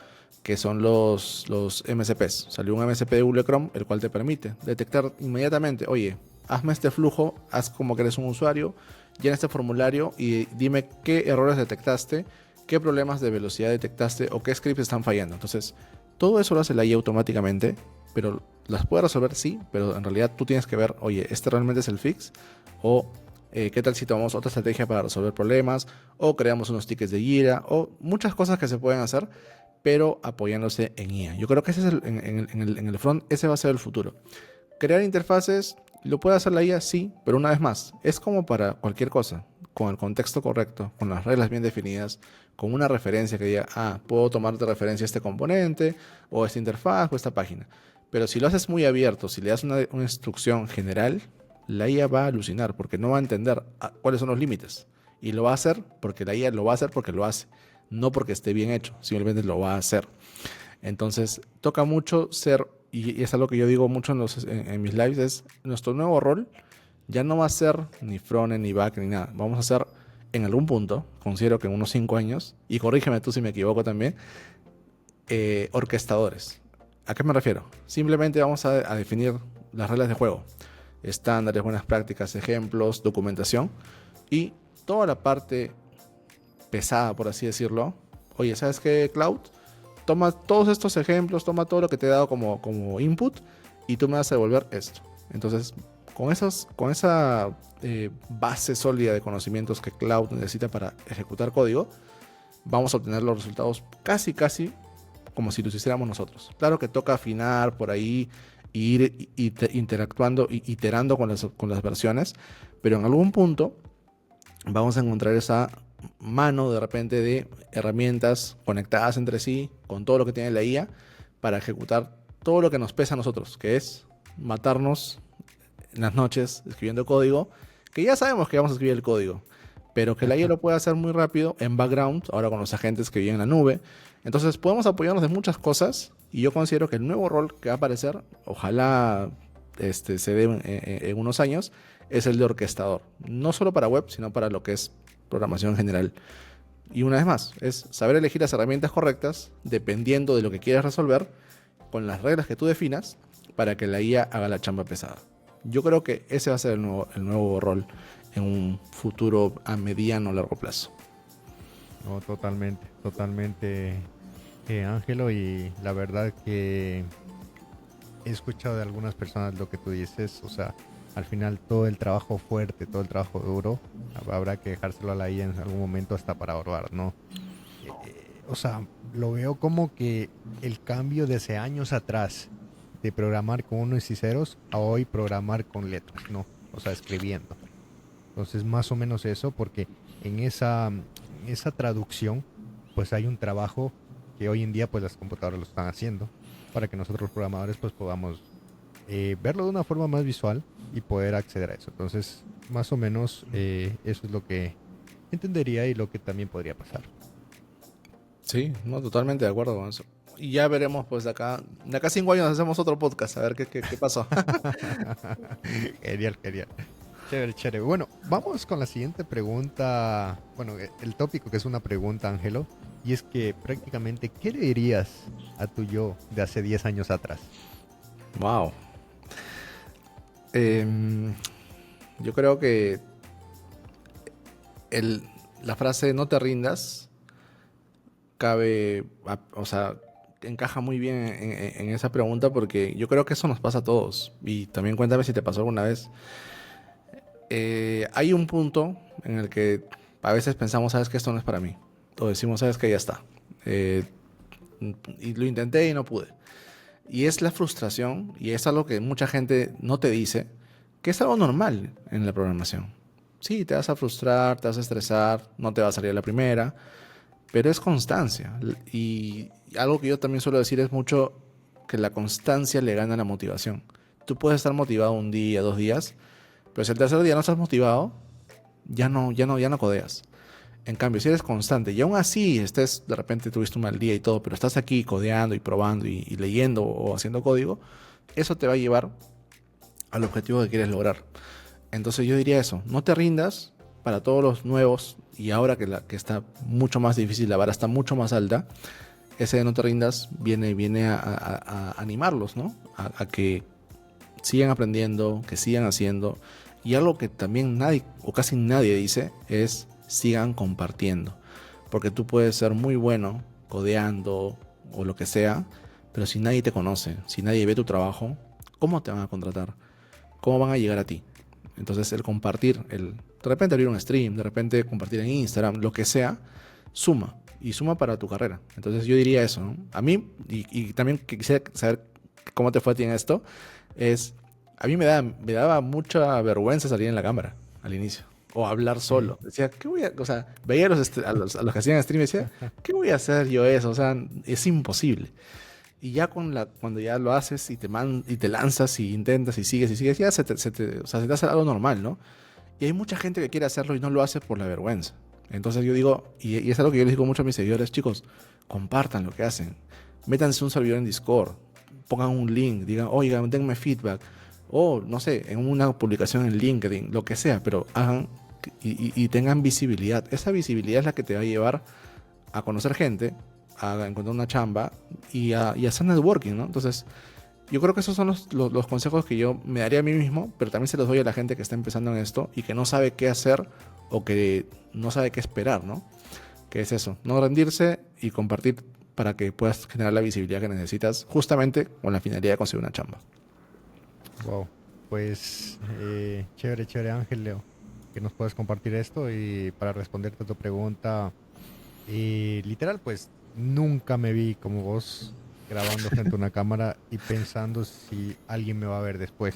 que son los MCPs. Salió un MCP de Google Chrome, el cual te permite detectar inmediatamente, oye, hazme este flujo, haz como que eres un usuario, llena este formulario y dime qué errores detectaste, qué problemas de velocidad detectaste o qué scripts están fallando. Entonces, todo eso lo hace la IA automáticamente, pero las puede resolver, sí, pero en realidad tú tienes que ver, oye, ¿este realmente es el fix? O qué tal si tomamos otra estrategia para resolver problemas, o creamos unos tickets de Jira, o muchas cosas que se pueden hacer, pero apoyándose en IA. Yo creo que ese es en el front, ese va a ser el futuro. Crear interfaces, ¿lo puede hacer la IA? Sí, pero una vez más, es como para cualquier cosa, con el contexto correcto, con las reglas bien definidas, con una referencia que diga, puedo tomar de referencia este componente, o esta interfaz, o esta página. Pero si lo haces muy abierto, si le das una instrucción general, la IA va a alucinar porque no va a entender cuáles son los límites. Y lo va a hacer porque la IA lo va a hacer porque lo hace, no porque esté bien hecho, simplemente lo va a hacer. Entonces, toca mucho ser, y es algo que yo digo mucho en mis lives, es nuestro nuevo rol ya no va a ser ni front, ni back, ni nada. Vamos a ser en algún punto, considero que en unos 5 años, y corrígeme tú si me equivoco también, orquestadores. ¿A qué me refiero? Simplemente vamos a definir las reglas de juego, estándares, buenas prácticas, ejemplos, documentación y toda la parte pesada, por así decirlo. Oye, ¿sabes qué, Cloud? Toma todos estos ejemplos, toma todo lo que te he dado como input y tú me vas a devolver esto. Entonces, con esa base sólida de conocimientos que Cloud necesita para ejecutar código, vamos a obtener los resultados casi, casi como si los hiciéramos nosotros. Claro que toca afinar por ahí, ir interactuando, iterando con las versiones, pero en algún punto vamos a encontrar esa mano de repente de herramientas conectadas entre sí con todo lo que tiene la IA para ejecutar todo lo que nos pesa a nosotros, que es matarnos en las noches escribiendo código, que ya sabemos que vamos a escribir el código, pero que la IA lo puede hacer muy rápido en background, ahora con los agentes que viven en la nube. Entonces podemos apoyarnos de muchas cosas y yo considero que el nuevo rol que va a aparecer, ojalá se dé en unos años, es el de orquestador. No solo para web, sino para lo que es programación en general. Y una vez más, es saber elegir las herramientas correctas dependiendo de lo que quieras resolver con las reglas que tú definas para que la IA haga la chamba pesada. Yo creo que ese va a ser el nuevo rol en un futuro a mediano o largo plazo. No, totalmente, totalmente, Ángelo, y la verdad que he escuchado de algunas personas lo que tú dices, o sea, al final todo el trabajo fuerte, todo el trabajo duro, habrá que dejárselo a la IA en algún momento hasta para ahorrar, ¿no? O sea, lo veo como que el cambio de hace años atrás de programar con unos y ceros a hoy programar con letras, ¿no? O sea, escribiendo. Entonces, más o menos eso, porque en esa traducción, pues hay un trabajo que hoy en día, pues las computadoras lo están haciendo para que nosotros los programadores, pues podamos verlo de una forma más visual y poder acceder a eso. Entonces, más o menos eso es lo que entendería y lo que también podría pasar. Sí, no, totalmente de acuerdo con eso. Y ya veremos, pues de acá 5 años hacemos otro podcast, a ver qué pasó. Genial, genial. Chévere, chévere. Bueno, vamos con la siguiente pregunta. Bueno, el tópico que es una pregunta, Ángelo. Y es que prácticamente, ¿qué le dirías a tu yo de hace 10 años atrás? Wow. Yo creo que la frase no te rindas cabe, o sea, encaja muy bien en esa pregunta porque yo creo que eso nos pasa a todos. Y también cuéntame si te pasó alguna vez. Hay un punto en el que a veces pensamos, sabes que esto no es para mí. O decimos, sabes que ya está. Eh, y lo intenté y no pude. Y es la frustración, y es algo que mucha gente no te dice, que es algo normal en la programación. Sí, te vas a frustrar, te vas a estresar, no te va a salir a la primera, pero es constancia. Y algo que yo también suelo decir es mucho que la constancia le gana a la motivación. Tú puedes estar motivado un día, 2 días, pero si el tercer día no estás motivado, ya no codeas. En cambio, si eres constante y aún así estés, de repente tuviste un mal día y todo, pero estás aquí codeando y probando y leyendo o haciendo código, eso te va a llevar al objetivo que quieres lograr. Entonces yo diría eso, no te rindas para todos los nuevos y ahora que está mucho más difícil, la vara está mucho más alta, ese de no te rindas viene a animarlos, ¿no? A que sigan aprendiendo, que sigan haciendo. Y algo que también nadie o casi nadie dice es sigan compartiendo. Porque tú puedes ser muy bueno codeando o lo que sea, pero si nadie te conoce, si nadie ve tu trabajo, ¿cómo te van a contratar? ¿Cómo van a llegar a ti? Entonces el compartir, de repente abrir un stream, de repente compartir en Instagram, lo que sea, suma. Y suma para tu carrera. Entonces yo diría eso, ¿no? A mí, y también quisiera saber cómo te fue a ti en esto, es, a mí me daba mucha vergüenza salir en la cámara al inicio. O hablar Sí. solo. Decía, ¿qué voy a...? O sea, veía a los que hacían stream y decía, ¿qué voy a hacer yo eso? O sea, es imposible. Y ya cuando ya lo haces y te lanzas y intentas y sigues, ya o sea, se te hace algo normal, ¿no? Y hay mucha gente que quiere hacerlo y no lo hace por la vergüenza. Entonces yo digo, y es algo que yo les digo mucho a mis seguidores, chicos, compartan lo que hacen. Métanse un servidor en Discord, pongan un link, digan, oigan, denme feedback. O, no sé, en una publicación en LinkedIn, lo que sea, pero hagan y tengan visibilidad. Esa visibilidad es la que te va a llevar a conocer gente, a encontrar una chamba y a hacer networking, ¿no? Entonces, yo creo que esos son los consejos que yo me daría a mí mismo, pero también se los doy a la gente que está empezando en esto y que no sabe qué hacer o que no sabe qué esperar, ¿no? Que es eso, no rendirse y compartir para que puedas generar la visibilidad que necesitas justamente con la finalidad de conseguir una chamba. Wow. Pues chévere, chévere Ángel, Leo, que nos puedas compartir esto y para responderte a tu pregunta, literal, pues nunca me vi como vos grabando frente a una cámara y pensando si alguien me va a ver después.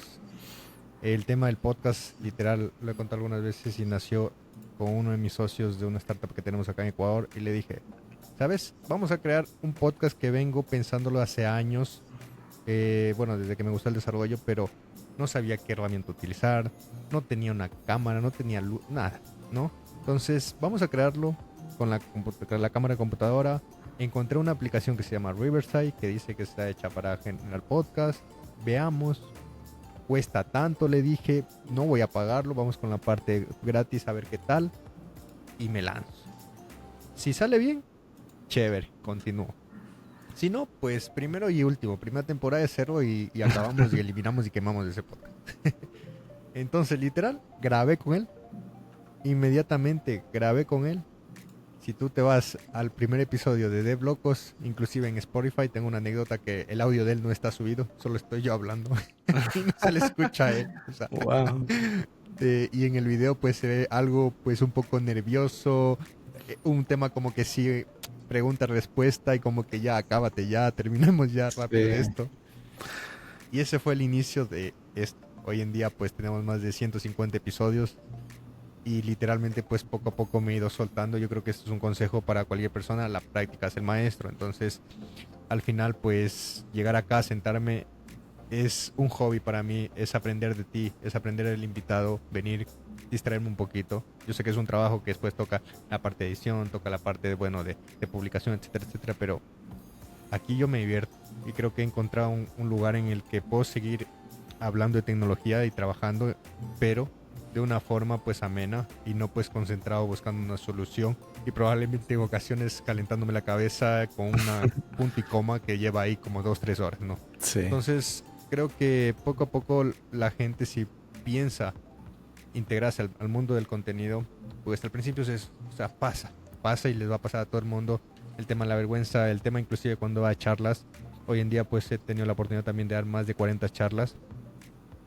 El tema del podcast, literal, lo he contado algunas veces y nació con uno de mis socios de una startup que tenemos acá en Ecuador y le dije, ¿sabes? Vamos a crear un podcast que vengo pensándolo hace años, bueno, desde que me gustó el desarrollo, pero no sabía qué herramienta utilizar, no tenía una cámara, no tenía luz, nada, ¿no? Entonces, vamos a crearlo con la cámara de computadora. Encontré una aplicación que se llama Riverside, que dice que está hecha para generar podcast. Veamos, cuesta tanto, le dije, no voy a pagarlo, vamos con la parte gratis a ver qué tal. Y me lanzo. Si sale bien, chévere, continúo. Si no, pues primero y último, primera temporada de cero y acabamos y eliminamos y quemamos ese podcast. Entonces, literal, grabé con él. Inmediatamente grabé con él. Si tú te vas al primer episodio de Dev Locos, inclusive en Spotify, tengo una anécdota que el audio de él no está subido, solo estoy yo hablando y no se le escucha a él. O sea, Wow. y en el video pues se ve algo pues un poco nervioso, un tema como que sí, pregunta-respuesta y como que ya acábate ya, terminemos ya rápido Sí. esto. Y ese fue el inicio de esto. Hoy en día pues tenemos más de 150 episodios y literalmente pues poco a poco me he ido soltando. Yo creo que esto es un consejo para cualquier persona, la práctica es el maestro. Entonces al final pues llegar acá, sentarme, es un hobby para mí, es aprender de ti, es aprender del invitado, venir, distraerme un poquito. Yo sé que es un trabajo que después toca la parte de edición, toca la parte de, bueno, de publicación, etcétera, etcétera, pero aquí yo me divierto y creo que he encontrado un lugar en el que puedo seguir hablando de tecnología y trabajando, pero de una forma pues amena y no pues concentrado buscando una solución y probablemente en ocasiones calentándome la cabeza con una punto y coma que lleva ahí como 2, 3 horas, ¿no? Sí. Entonces creo que poco a poco la gente si piensa integrarse al mundo del contenido, pues al principio o sea, pasa y les va a pasar a todo el mundo. el tema de la vergüenza, el tema inclusive cuando va a charlas. Hoy en día pues he tenido la oportunidad también de dar más de 40 charlas.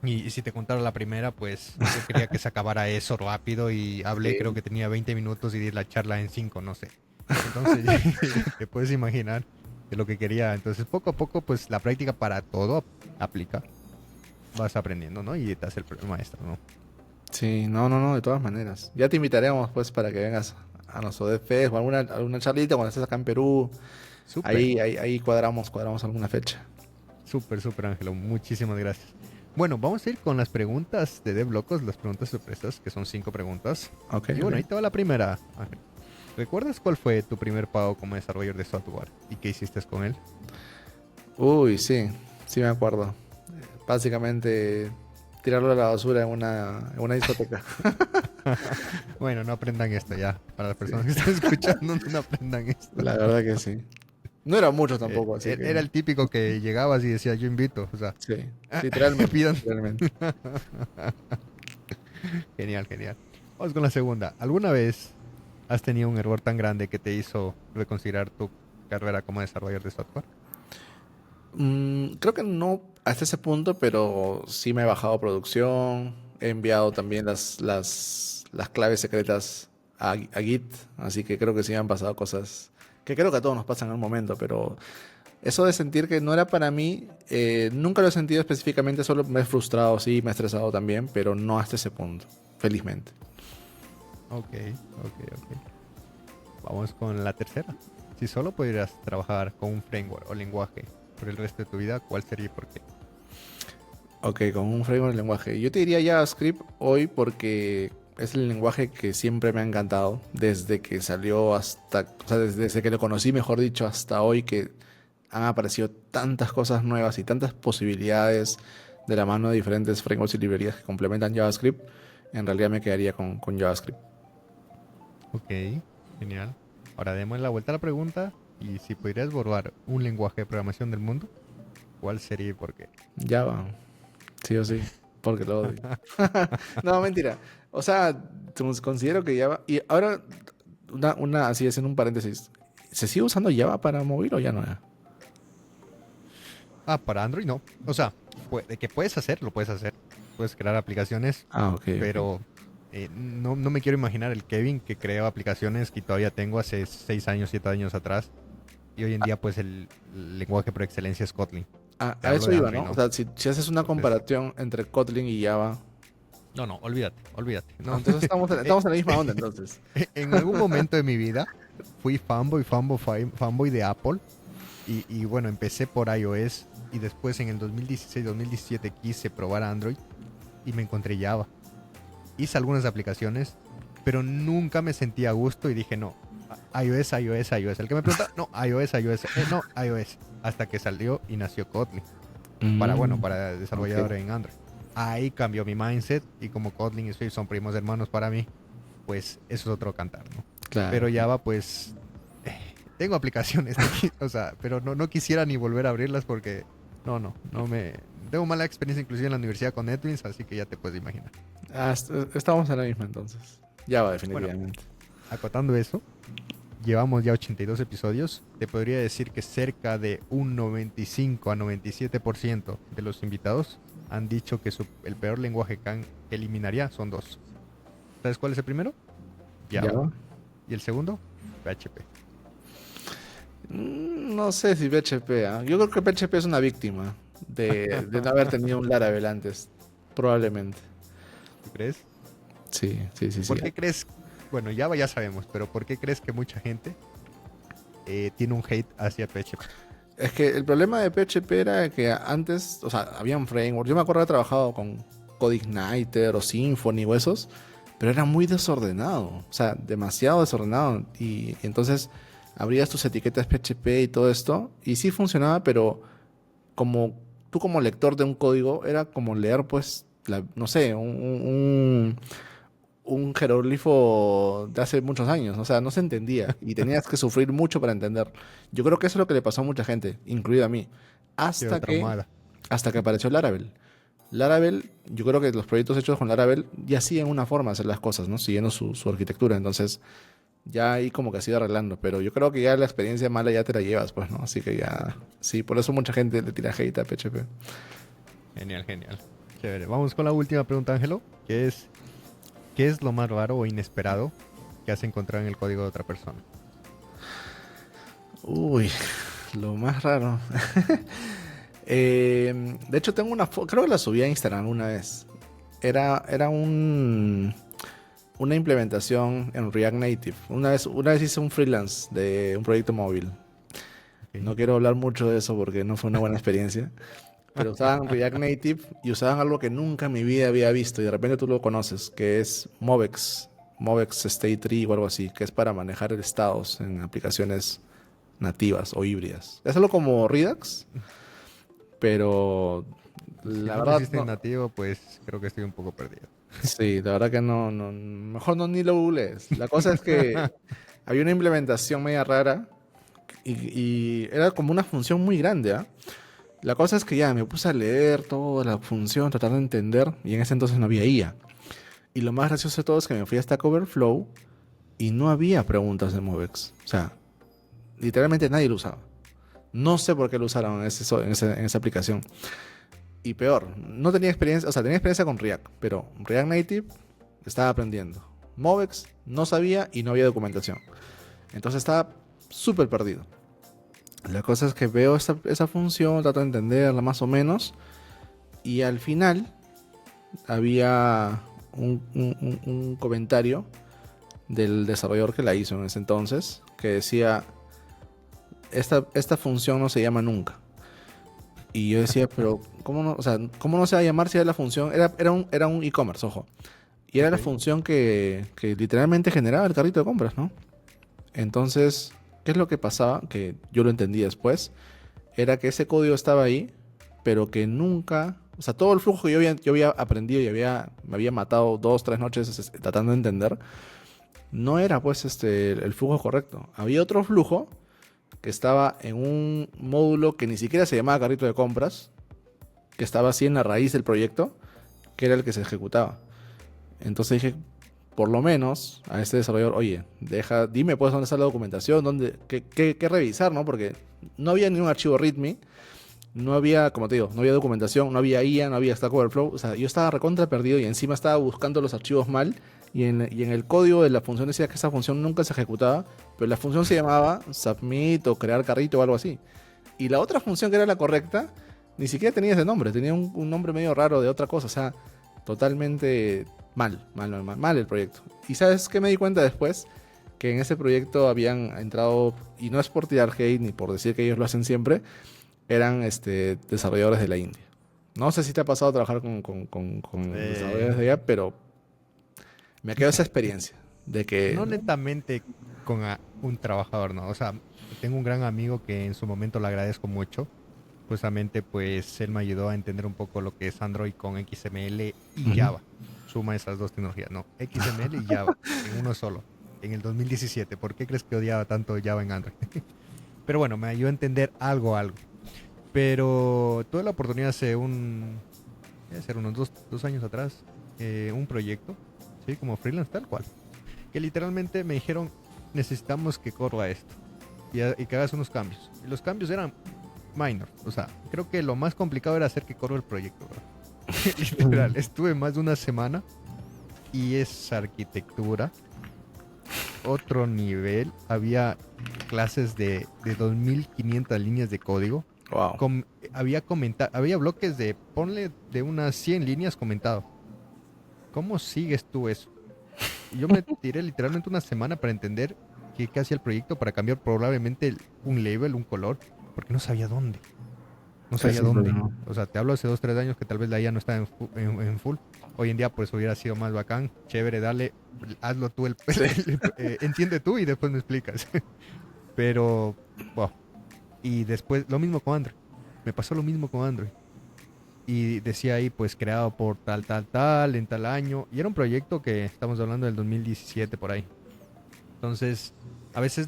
Y si te contara la primera, pues yo quería que se acabara eso rápido y hablé, creo Sí. que tenía 20 minutos y di la charla en 5, no sé. Entonces, te puedes imaginar de lo que quería. Entonces, poco a poco, pues la práctica para todo aplica. Vas aprendiendo, ¿no? Y te hace el maestro, ¿no? Sí, no, no, no, de todas maneras. Ya te invitaremos pues para que vengas a nuestro DFS o alguna charlita cuando estés acá en Perú. Súper, Ahí cuadramos alguna fecha. súper, súper, Ángelo. Muchísimas gracias. Bueno, vamos a ir con las preguntas de DevLocos, las preguntas sorpresas, que son 5 preguntas. Ok, Y bueno, ahí ok. te va la primera, Ángel. ¿Recuerdas cuál fue tu primer pago como desarrollador de software y qué hiciste con él? Uy, sí, sí me acuerdo. Básicamente tirarlo a la basura en una discoteca. Bueno, no aprendan esto ya. Para las Sí, personas que están escuchando, no aprendan esto. la verdad que sí. No era mucho tampoco, así Era que el típico que llegabas y decía, yo invito. O sea, sí, literalmente, pidan. literalmente. Genial, genial. Vamos con la segunda. ¿Alguna vez has tenido un error tan grande que te hizo reconsiderar tu carrera como desarrollador de software? Creo que no hasta ese punto, pero sí me he bajado producción, he enviado también las claves secretas a Git, así que creo que sí me han pasado cosas que creo que a todos nos pasan en un momento, pero eso de sentir que no era para mí, nunca lo he sentido específicamente, solo me he frustrado, sí, me he estresado también, pero no hasta ese punto, felizmente. Ok, ok, ok. Vamos con la tercera. Si solo pudieras trabajar con un framework o lenguaje por el resto de tu vida, ¿cuál sería y por qué? Ok, con un framework de lenguaje. Yo te diría JavaScript hoy porque es el lenguaje que siempre me ha encantado. Desde que salió hasta, o sea, desde que lo conocí, mejor dicho, hasta hoy que han aparecido tantas cosas nuevas y tantas posibilidades de la mano de diferentes frameworks y librerías que complementan JavaScript. En realidad me quedaría con JavaScript. Ok, genial. Ahora demos la vuelta a la pregunta y si pudieras borrar un lenguaje de programación del mundo, ¿cuál sería y por qué? Java, sí o sí, porque lo odio. No, mentira. O sea, considero que Java. Y ahora, así es en un paréntesis. ¿Se sigue usando Java para móvil o ya no? Ah, para Android no. O sea, de que puedes hacer, lo puedes hacer. Puedes crear aplicaciones, Ah, ok, ok. pero no me quiero imaginar el Kevin que creó aplicaciones que todavía tengo hace 6 años, 7 años atrás. Y hoy en día, pues el lenguaje por excelencia es Kotlin. Te A hablo eso de iba, Android, ¿no? O ¿no? sea, si haces una Entonces, comparación entre Kotlin y Java. no, olvídate, olvídate. No, No. entonces Eh, estamos en la misma onda, entonces. en algún momento de mi vida fui fanboy de Apple. Y bueno, empecé por iOS y después en el 2016-2017 quise probar Android y me encontré Java. Hice algunas aplicaciones, pero nunca me sentí a gusto y dije, no, iOS, iOS, iOS. El que me pregunta, no, iOS, iOS, no, iOS. Hasta que salió y nació Kotlin, Mm, para desarrollador ok, en Android. Ahí cambió mi mindset y como Kotlin y Swift son primos hermanos para mí, pues eso es otro cantar, ¿no? Pero claro. Java, pues, tengo aplicaciones, o sea, pero no quisiera ni volver a abrirlas porque, no me... Tengo mala experiencia inclusive en la universidad con NetBeans, así que ya te puedes imaginar. Estamos en la misma, entonces. Java, Bueno, definitivamente. acotando eso, llevamos ya 82 episodios. Te podría decir que cerca de un 95 a 97% de los invitados han dicho que el peor lenguaje que eliminaría son dos. ¿Sabes cuál es el primero? Java. Java. Y el segundo, PHP. No sé si PHP, ¿ah? Yo creo que PHP es una víctima de no haber tenido un Laravel antes. Probablemente. ¿Tú crees? Sí, sí, sí, sí. ¿Por qué crees? Bueno, Java ya sabemos, pero ¿por qué crees que mucha gente tiene un hate hacia PHP? Es que el problema de PHP era que antes, o sea, habían frameworks. Yo me acuerdo de haber trabajado con CodeIgniter o Symfony o esos, pero era muy desordenado. O sea, demasiado desordenado. Y entonces abrías tus etiquetas PHP y todo esto, y sí funcionaba, pero como tú como lector de un código, era como leer, pues, no sé, un jeroglifo de hace muchos años, o sea, no se entendía y tenías que sufrir mucho para entender. Yo creo que eso es lo que le pasó a mucha gente, incluida a mí, Quedó hasta que, traumada. hasta que apareció Laravel. Laravel, yo creo que los proyectos hechos con Laravel ya siguen una forma de hacer las cosas, ¿no? Siguiendo su arquitectura. Entonces, ya ahí como que se iba arreglando, pero yo creo que ya la experiencia mala ya te la llevas, pues, ¿no? Así que ya, sí, por eso mucha gente le tira hate a PHP. Genial, genial. Chévere. Vamos con la última pregunta, Ángelo, que es, ¿qué es lo más raro o inesperado que has encontrado en el código de otra persona? Uy, lo más raro. De hecho, tengo una foto, creo que la subí a Instagram una vez. Era una implementación en React Native. Una vez hice un freelance de un proyecto móvil. Ok. No quiero hablar mucho de eso porque no fue una buena experiencia. Pero usaban React Native y usaban algo que nunca en mi vida había visto y de repente tú lo conoces, que es Movex, Movex State Tree o algo así, que es para manejar estados en aplicaciones nativas o híbridas. Es algo como Redux, pero Si la no lo verdad hiciste en no. nativo, pues creo que estoy un poco perdido. Sí, la verdad que no, mejor no ni lo googlees. La cosa es que había una implementación media rara y era como una función muy grande, ¿ah? La cosa es que ya me puse a leer toda la función, tratar de entender, y en ese entonces no había IA. Y lo más gracioso de todo es que me fui a Stack Overflow y no había preguntas de Movex. O sea, literalmente nadie lo usaba. No sé por qué lo usaron en esa aplicación. Y peor, no tenía experiencia, o sea, tenía experiencia con React, pero React Native estaba aprendiendo. Movex no sabía y no había documentación. Entonces estaba súper perdido. La cosa es que veo esa función, trato de entenderla más o menos, y al final había un comentario del desarrollador que la hizo en ese entonces, que decía, esta función no se llama nunca. Y yo decía, pero ¿cómo no, o sea, ¿cómo no se va a llamar si era la función? Era un e-commerce, ojo. Y era Ok. la función que literalmente generaba el carrito de compras, ¿no? Entonces, ¿qué es lo que pasaba? Que yo lo entendí después. Era que ese código estaba ahí, pero que nunca... O sea, todo el flujo que yo había aprendido y me había matado 2, 3 noches tratando de entender, no era pues el flujo correcto. Había otro flujo que estaba en un módulo que ni siquiera se llamaba carrito de compras, que estaba así en la raíz del proyecto, que era el que se ejecutaba. Entonces dije, por lo menos a este desarrollador, oye, dime pues dónde está la documentación, qué revisar, ¿no? Porque no había ni un archivo README, no había, como te digo, no había documentación, no había IA, no había Stack Overflow. O sea, yo estaba recontra perdido y encima estaba buscando los archivos mal. Y en el código de la función decía que esa función nunca se ejecutaba, pero la función se llamaba submit o crear carrito o algo así. Y la otra función que era la correcta, ni siquiera tenía ese nombre, tenía un nombre medio raro de otra cosa. O sea, totalmente mal el proyecto. ¿Y sabes qué me di cuenta después? Que en ese proyecto habían entrado, y no es por tirar hate ni por decir que ellos lo hacen siempre, eran desarrolladores de la India. No sé si te ha pasado trabajar con desarrolladores de Eh, allá, pero me quedó esa experiencia de que... no netamente con un trabajador, ¿no? O sea, tengo un gran amigo que en su momento le agradezco mucho. Justamente, pues él me ayudó a entender un poco lo que es Android con XML y Ujú. Java. Suma esas dos tecnologías, no, XML y Java en uno solo, en el 2017. ¿Por qué crees que odiaba tanto Java en Android? Pero bueno, me ayudó a entender algo. Pero tuve la oportunidad debe ser unos dos años atrás, un proyecto, ¿sí? Como freelance tal cual. Que literalmente me dijeron, necesitamos que corra esto y que hagas unos cambios. Y los cambios eran minor. O sea, creo que lo más complicado era hacer que corra el proyecto, bro. Literal, estuve más de una semana y esa arquitectura, otro nivel. Había clases de 2500 líneas de código. Wow. Había bloques de, ponle, de unas 100 líneas comentado. ¿Cómo sigues tú eso? Y yo me tiré literalmente una semana para entender qué hacía el proyecto para cambiar probablemente un label, un color, porque no sabía dónde. No Ese es sabía el dónde. problema. O sea, te hablo hace 2, 3 años que tal vez la IA no está en full. Hoy en día pues hubiera sido más bacán, chévere, dale, hazlo tú, Sí. entiende tú y después me explicas. Pero, wow. Y después, lo mismo con Android. Me pasó lo mismo con Android. Y decía ahí, pues creado por tal, en tal año. Y era un proyecto que estamos hablando del 2017 por ahí. Entonces, a veces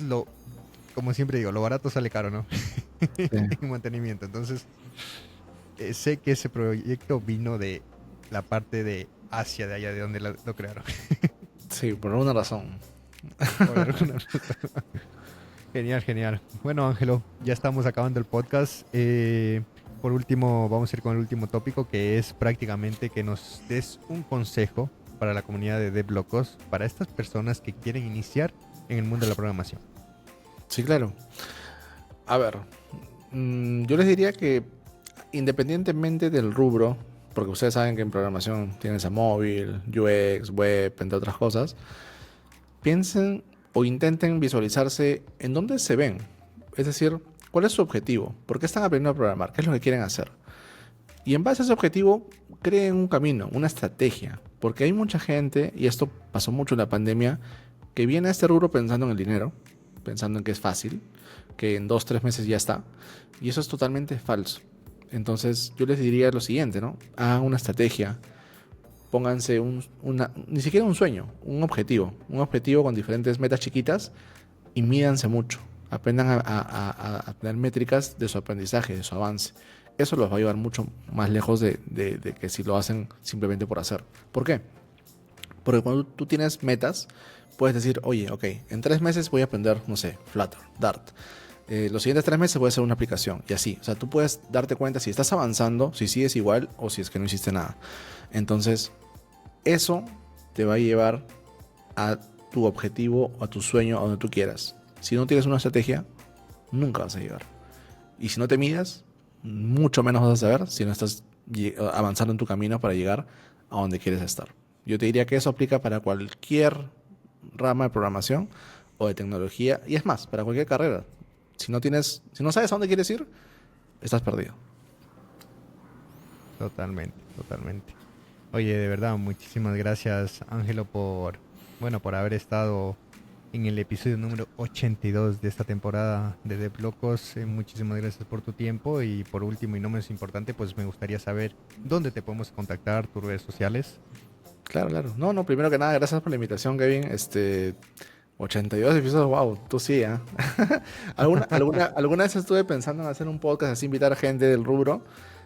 como siempre digo, lo barato sale caro, ¿no? Sí. En mantenimiento. Entonces, sé que ese proyecto vino de la parte de Asia, de allá de donde lo crearon. Sí, por alguna razón. Por alguna razón. Genial, genial. Bueno, Ángelo, ya estamos acabando el podcast. Por último, vamos a ir con el último tópico, que es prácticamente que nos des un consejo para la comunidad de DevLocos, para estas personas que quieren iniciar en el mundo de la programación. Sí, claro. A ver, yo les diría que independientemente del rubro, porque ustedes saben que en programación tienes a móvil, UX, web, entre otras cosas, piensen o intenten visualizarse en dónde se ven. Es decir, ¿cuál es su objetivo? ¿Por qué están aprendiendo a programar? ¿Qué es lo que quieren hacer? Y en base a ese objetivo, creen un camino, una estrategia. Porque hay mucha gente, y esto pasó mucho en la pandemia, que viene a este rubro pensando en el dinero, pensando en que es fácil, que en 2, 3 meses ya está. Y eso es totalmente falso. Entonces yo les diría lo siguiente, ¿no? Hagan una estrategia, pónganse ni siquiera un sueño, un objetivo con diferentes metas chiquitas y mídanse mucho. Aprendan a tener métricas de su aprendizaje, de su avance. Eso los va a llevar mucho más lejos de que si lo hacen simplemente por hacer. ¿Por qué? Porque cuando tú tienes metas, puedes decir, oye, ok, en 3 meses voy a aprender, no sé, Flutter, Dart. Los siguientes 3 meses voy a hacer una aplicación y así. O sea, tú puedes darte cuenta si estás avanzando, si sigues igual o si es que no hiciste nada. Entonces, eso te va a llevar a tu objetivo o a tu sueño, a donde tú quieras. Si no tienes una estrategia, nunca vas a llegar. Y si no te midas, mucho menos vas a saber si no estás avanzando en tu camino para llegar a donde quieres estar. Yo te diría que eso aplica para cualquier rama de programación o de tecnología, y es más, para cualquier carrera. Si no sabes a dónde quieres ir, estás perdido. Totalmente, totalmente. Oye, de verdad, muchísimas gracias, Ángelo, por haber estado en el episodio número 82 de esta temporada de DevLocos. Muchísimas gracias por tu tiempo y por último y no menos importante, pues me gustaría saber dónde te podemos contactar, tus redes sociales. Claro, claro. No, no, primero que nada, gracias por la invitación, Kevin. 82 episodios, wow, tú sí, ¿eh? Alguna vez estuve pensando en hacer un podcast así, invitar a gente del rubro,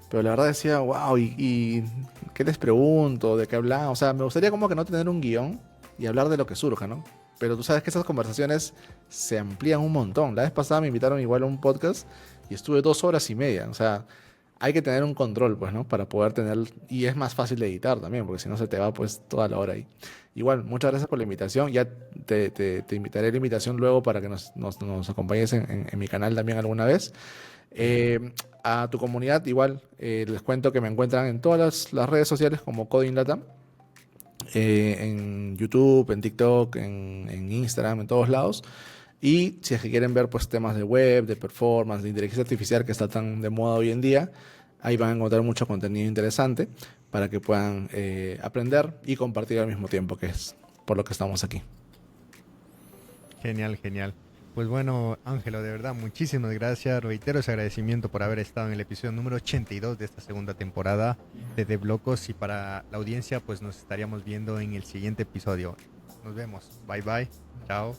pero la verdad decía, wow, y ¿qué les pregunto? ¿De qué hablar? O sea, me gustaría como que no tener un guión y hablar de lo que surja, ¿no? Pero tú sabes que esas conversaciones se amplían un montón. La vez pasada me invitaron igual a un podcast y estuve 2 horas y media. O sea, hay que tener un control, pues, ¿no? Para poder tener... Y es más fácil de editar también, porque si no se te va, pues, toda la hora ahí. Igual, muchas gracias por la invitación. Ya te invitaré a la invitación luego para que nos acompañes en mi canal también alguna vez. A tu comunidad, igual, les cuento que me encuentran en todas las redes sociales como Coding Latam. En YouTube, en TikTok, en Instagram, en todos lados. Y si es que quieren ver pues temas de web, de performance, de inteligencia artificial que está tan de moda hoy en día, ahí van a encontrar mucho contenido interesante para que puedan aprender y compartir al mismo tiempo, que es por lo que estamos aquí. Genial, genial. Pues bueno, Ángelo, de verdad, muchísimas gracias. Reitero ese agradecimiento por haber estado en el episodio número 82 de esta segunda temporada de DevLocos. Y para la audiencia, pues nos estaríamos viendo en el siguiente episodio. Nos vemos. Bye bye. Chao.